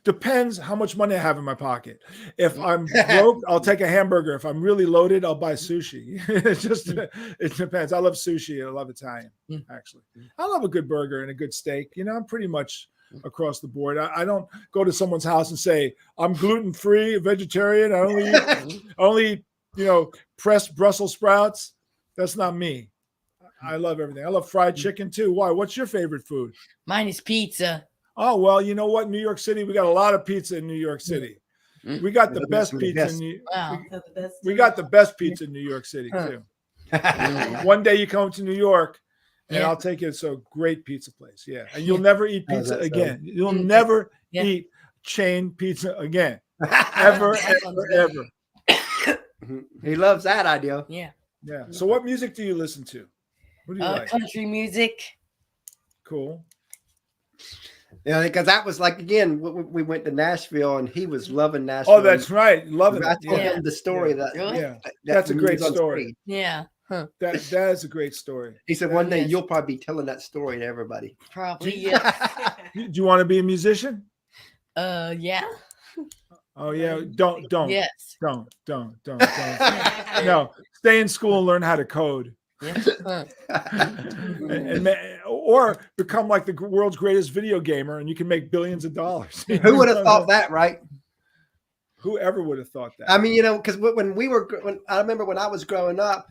Depends how much money I have in my pocket. If I'm broke, I'll take a hamburger. If I'm really loaded, I'll buy sushi. It depends. I love sushi. I love Italian, actually. I love a good burger and a good steak. You know, I'm pretty much across the board. I don't go to someone's house and say, I'm gluten-free, vegetarian. I only eat, pressed Brussels sprouts. That's not me. I love everything. I love fried chicken too. Why? What's your favorite food? Mine is pizza. Oh, well, you know what? New York City, we got a lot of pizza in New York City. We got the best pizza in New York. We got the best pizza in New York City too. One day you come to New York and I'll take you to a great pizza place. Yeah. And you'll never eat pizza again. You'll never eat chain pizza again. Ever, ever, ever. He loves that idea. Yeah. Yeah. So what music do you listen to? What do you like? Country music. Cool. Yeah, because that was like, again, we went to Nashville and he was loving Nashville. Oh, that's right. Loving I it. told Yeah. him the story that, Really? Yeah. that That's a when he great was on story. stage. Yeah. Huh. That is a great story. He said one day Yes. you'll probably be telling that story to everybody. Probably. Yeah. Do you want to be a musician? Yeah. Oh yeah. Don't. Yes. Don't. No. Stay in school and learn how to code. Yeah. Huh. Or become like the world's greatest video gamer and you can make billions of dollars. Who would have thought that, right? Whoever would have thought that? I mean, because when I remember when I was growing up,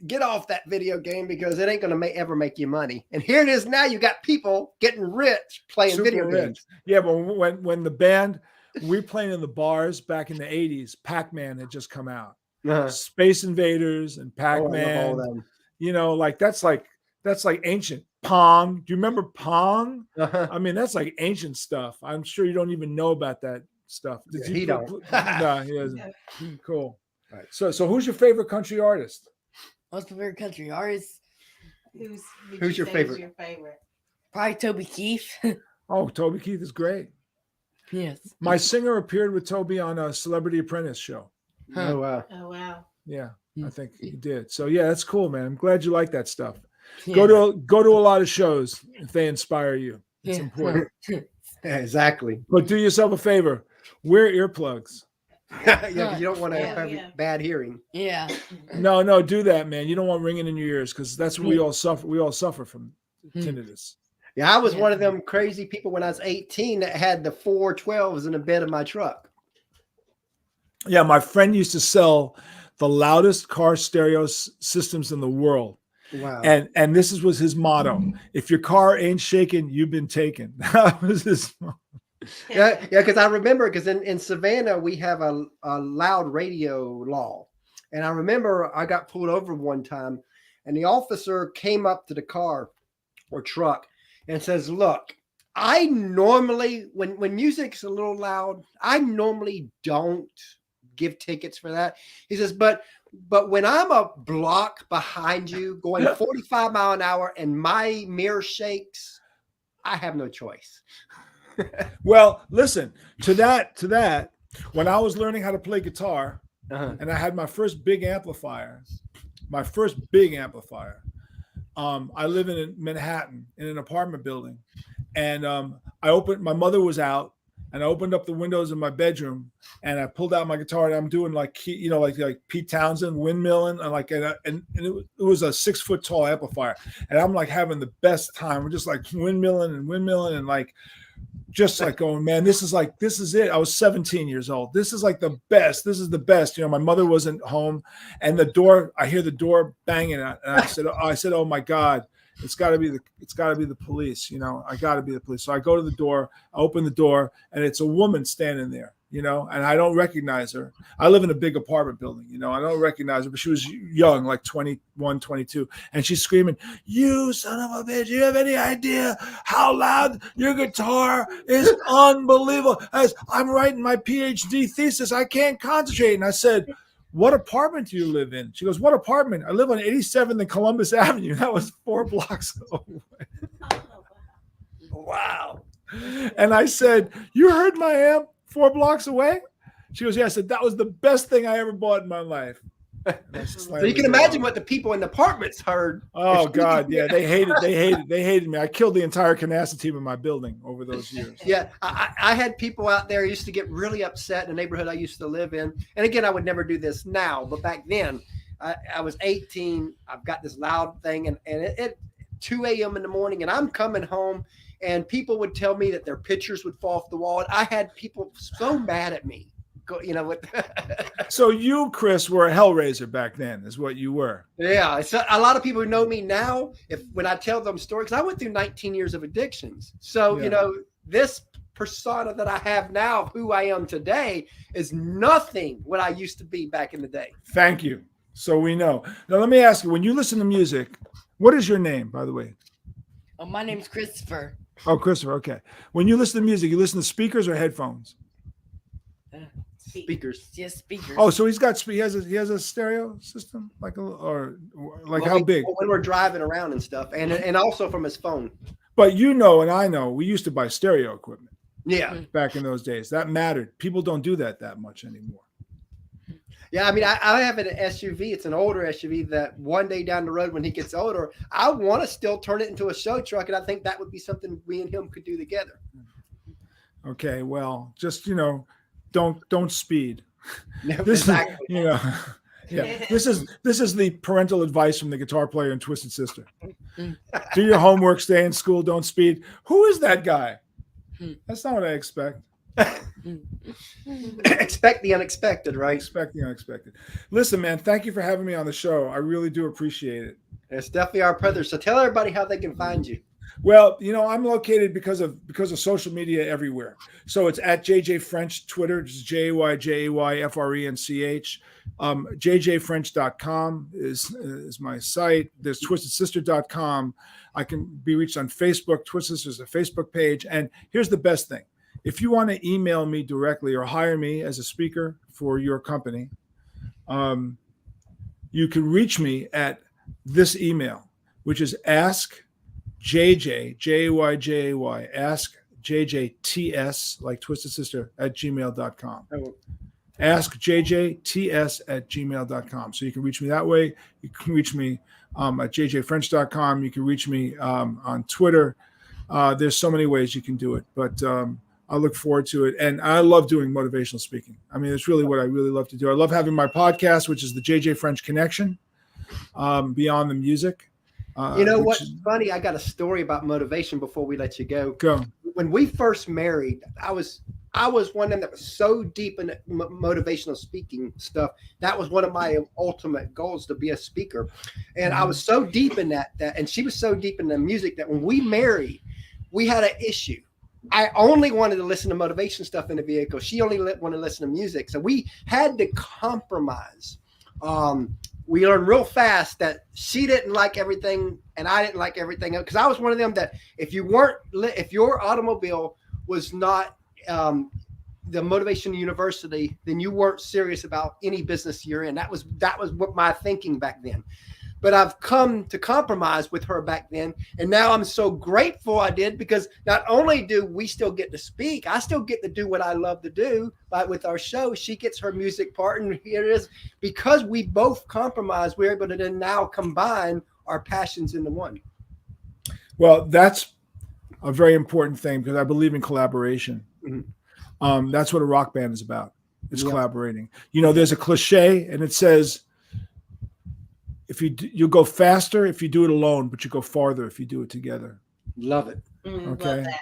get off that video game because it ain't going to ever make you money. And here it is now. You got people getting rich playing Super video rich. games. Yeah, but when the band we playing in the bars back in the 80s, Pac-Man had just come out. Uh-huh. Space Invaders and Pac-Man. Like that's like ancient. Pong. Do you remember Pong? Uh-huh. I mean, that's like ancient stuff. I'm sure you don't even know about that stuff. He don't. No, he doesn't. Cool. All right. So who's your favorite country artist? What's my favorite country artist? Who's your favorite? Your favorite? Probably Toby Keith. Oh, Toby Keith is great. Yes. My singer appeared with Toby on a Celebrity Apprentice show. Huh. Oh, wow. Oh wow. Yeah, I think he did. So yeah, that's cool, man. I'm glad you like that stuff. Yeah. Go to a lot of shows if they inspire you. It's Yeah. important. Yeah, exactly. But do yourself a favor. Wear earplugs. Yeah, 'cause you don't want to Yeah, have yeah. bad hearing. Yeah. No, do that, man. You don't want ringing in your ears because that's what we all suffer. We all suffer from tinnitus. Yeah, I was one of them crazy people when I was 18 that had the 412s in the bed of my truck. Yeah, my friend used to sell the loudest car stereo systems in the world. Wow. And this was his motto. If your car ain't shaking, you've been taken. That was his motto. Yeah, because I remember because in Savannah we have a loud radio law, and I remember I got pulled over one time, and the officer came up to the car or truck and says, "Look, I normally when music's a little loud, I normally don't give tickets for that." He says, "But when I'm a block behind you going 45 mile an hour and my mirror shakes, I have no choice." Well, listen to that. When I was learning how to play guitar, Uh-huh. and I had my first big amplifier, I live in Manhattan in an apartment building, and my mother was out, and I opened up the windows in my bedroom, and I pulled out my guitar, and I'm doing like Pete Townsend windmilling, and it was a 6 foot tall amplifier, and I'm like having the best time. We're just like windmilling, and like just like going, man, this is it. I was 17 years old. This is like the best. This is the best. My mother wasn't home, and I hear the door banging, and I said, oh my God, it's got to be the police. I got to be the police. So I go to the door, I open the door, and it's a woman standing there. And I don't recognize her. I live in a big apartment building, I don't recognize her, but she was young, like 21, 22. And she's screaming, "You son of a bitch, you have any idea how loud your guitar is? Unbelievable. As I'm writing my PhD thesis, I can't concentrate." And I said, "What apartment do you live in?" She goes, "What apartment? I live on 87th and Columbus Avenue." That was 4 blocks away. Wow. And I said, "You heard my amp 4 blocks away?" She goes, "Yeah." I said, "That was the best thing I ever bought in my life." So you can imagine what the people in the apartments heard. Oh God, yeah, they hated me. I killed the entire Canasta team in my building over those years. Yeah, I had people out there who used to get really upset in the neighborhood I used to live in. And again, I would never do this now, but back then, I was 18. I've got this loud thing, and it 2 a.m. in the morning, and I'm coming home, and people would tell me that their pictures would fall off the wall. And I had people so mad at me. So you, Chris, were a hellraiser back then, is what you were. Yeah, so a lot of people who know me now, when I tell them stories, because I went through 19 years of addictions. So, this persona that I have now of who I am today is nothing what I used to be back in the day. Thank you. So we know. Now, let me ask you, when you listen to music, what is your name, by the way? Oh, my name's Christopher. Oh, Christopher. Okay. When you listen to music, you listen to speakers or headphones? speakers. Just speakers. Oh, so he has a stereo system, like how big? When we're driving around and stuff, and also from his phone. But and I know we used to buy stereo equipment. Yeah, back in those days, that mattered. People don't do that much anymore. Yeah, I mean, I have an SUV. It's an older SUV that one day down the road, when he gets older, I want to still turn it into a show truck, and I think that would be something we and him could do together. Okay, well, just don't speed. Exactly. Yeah. This is the parental advice from the guitar player in Twisted Sister. Do your homework, stay in school, don't speed. Who is that guy? That's not what I expect. Expect the unexpected, right? Expect the unexpected. Listen, man, thank you for having me on the show. I really do appreciate it. It's definitely our pleasure. So tell everybody how they can find you. Well, I'm located because of social media everywhere. So it's at JJ French Twitter, just JayJayFrench. JJFrench.com is my site. There's TwistedSister.com. I can be reached on Facebook. Twisted Sister is a Facebook page. And here's the best thing. If you want to email me directly or hire me as a speaker for your company, you can reach me at this email, which is askJJ, JayJay, askJJTS, like Twisted Sister, @gmail.com. AskJJTS@gmail.com. So you can reach me that way. You can reach me at JJFrench.com. You can reach me on Twitter. There's so many ways you can do it, but I look forward to it. And I love doing motivational speaking. I mean, it's really what I really love to do. I love having my podcast, which is the JJ French Connection, Beyond the Music. What's funny? I got a story about motivation before we let you go. Go. When we first married, I was one of them that was so deep in motivational speaking stuff. That was one of my ultimate goals, to be a speaker. And I was so deep in that, and she was so deep in the music that when we married, we had an issue. I only wanted to listen to motivation stuff in the vehicle. She only wanted to listen to music. So we had to compromise. We learned real fast that she didn't like everything and I didn't like everything, because I was one of them that if your automobile was not the Motivation University, then you weren't serious about any business you're in. That was what my thinking back then. But I've come to compromise with her back then. And now I'm so grateful I did, because not only do we still get to speak, I still get to do what I love to do. Like with our show, she gets her music part, and here it is. Because we both compromise, we're able to then now combine our passions into one. Well, that's a very important thing, because I believe in collaboration. Mm-hmm. That's what a rock band is about. It's collaborating. There's a cliche, and it says, you'll go faster if you do it alone, but you go farther if you do it together. Love it. Okay. Love that.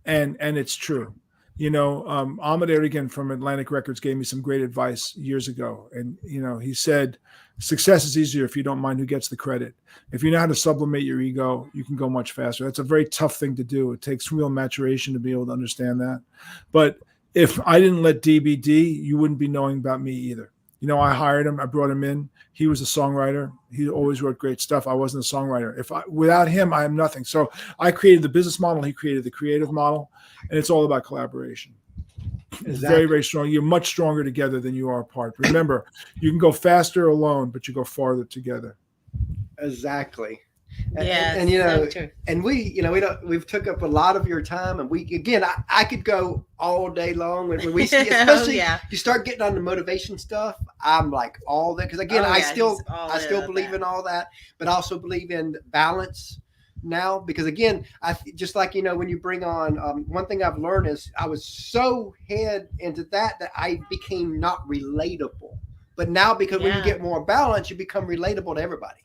And it's true. Ahmed Erigan from Atlantic Records gave me some great advice years ago. And, he said, success is easier if you don't mind who gets the credit. If you know how to sublimate your ego, you can go much faster. That's a very tough thing to do. It takes real maturation to be able to understand that. But if I didn't let D be D, you wouldn't be knowing about me either. I hired him. I brought him in. He was a songwriter. He always wrote great stuff. I wasn't a songwriter. Without him, I am nothing. So I created the business model. He created the creative model, and it's all about collaboration. It's very, very strong. You're much stronger together than you are apart. Remember, you can go faster alone, but you go farther together. Exactly. Yeah, and we've took up a lot of your time, and I could go all day long when we see, especially you start getting on the motivation stuff. I'm like all that, because I still believe in all that, but I also believe in balance now, because I just like when you bring on one thing I've learned is I was so head into that I became not relatable, but now because when you get more balance, you become relatable to everybody.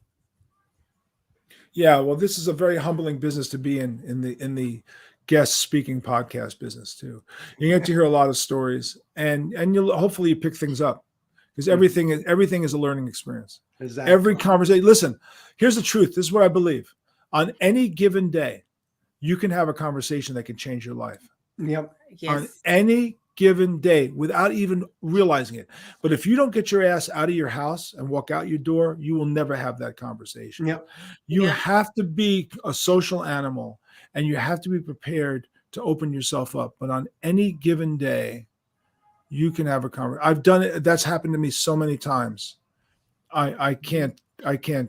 Yeah, well, this is a very humbling business to be in the guest speaking podcast business too. You get to hear a lot of stories, and you'll hopefully you pick things up, because everything is a learning experience. Exactly. Every conversation. Listen, here's the truth. This is what I believe. On any given day, you can have a conversation that can change your life. Yep. Yes. On any given day, without even realizing it. But if you don't get your ass out of your house and walk out your door, you will never have that conversation. Yep. You have to be a social animal, and you have to be prepared to open yourself up. But on any given day, you can have a conversation. I've done it. That's happened to me so many times. I can't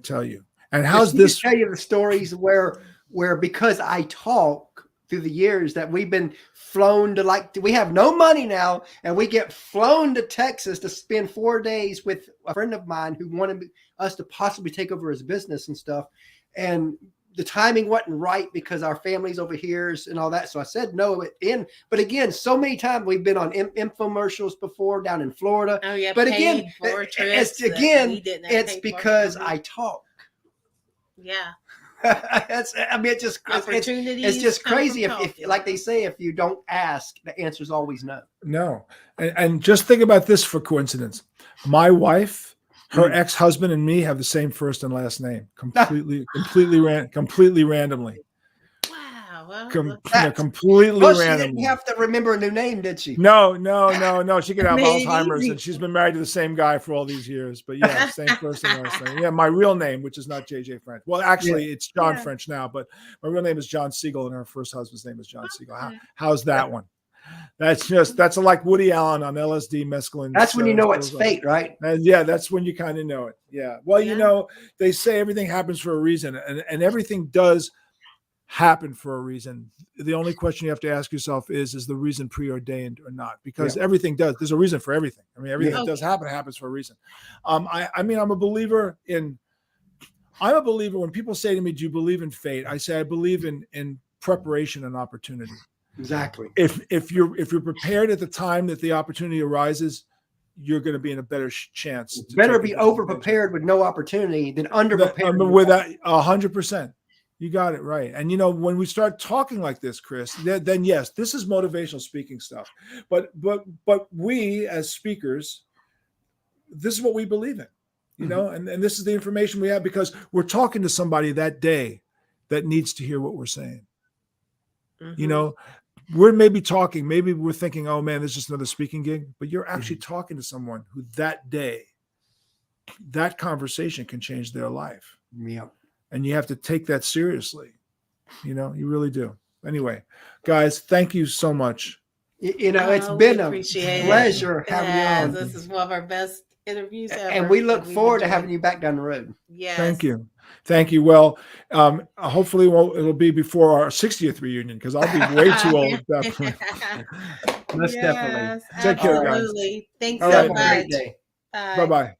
tell you. And how's this? Tell you the stories where because I talk through the years that we've been flown to we have no money now, and we get flown to Texas to spend 4 days with a friend of mine who wanted us to possibly take over his business and stuff. And the timing wasn't right because our family's over here and all that. So I said no. But again, so many times we've been on infomercials before down in Florida. Oh yeah. But again, it's because I talk. Yeah. It's just crazy if like they say, if you don't ask, the answer is always no. No. And just think about this for coincidence. My wife, her ex-husband, and me have the same first and last name, completely randomly. Wow. Completely Well, she randomly. didn't have to remember a new name, did she? No. She could have Made it Alzheimer's, easy. and she's been married to the same guy for all these years. But yeah, same first and last name. Yeah, my real name, which is not JJ French. Well, actually, it's John French now, but my real name is John Siegel, and her first husband's name is John Siegel. How's that one? That's like Woody Allen on LSD, mescaline. That's when you know it's fate, right? Yeah, that's when you kind of know it. Yeah. Well, you know, they say everything happens for a reason, and everything does happen for a reason. The only question you have to ask yourself is the reason preordained or not? Because everything does. There's a reason for everything. I mean, everything that does happen happens for a reason. I'm a believer when people say to me, do you believe in fate? I say I believe in preparation and opportunity. Exactly. If you're prepared at the time that the opportunity arises, you're going to be in a better chance. Better be over prepared with no opportunity than under prepared with that. 100%. You got it right. And when we start talking like this, Chris, then yes, this is motivational speaking stuff. But we as speakers, this is what we believe in. And this is the information we have because we're talking to somebody that day that needs to hear what we're saying. We're maybe we're thinking, oh man, this is just another speaking gig, but you're actually talking to someone who that day, that conversation can change their life. Yeah. And you have to take that seriously. You really do. Anyway, guys, thank you so much. It's been a pleasure having you on. This is one of our best interviews ever. And we look forward to having you back down the road. Yes. Thank you. Well, hopefully it'll be before our 60th reunion because I'll be way too old at that point. Most definitely. Take care, guys. Absolutely. Thanks All so right, much. have a great day. Bye-bye.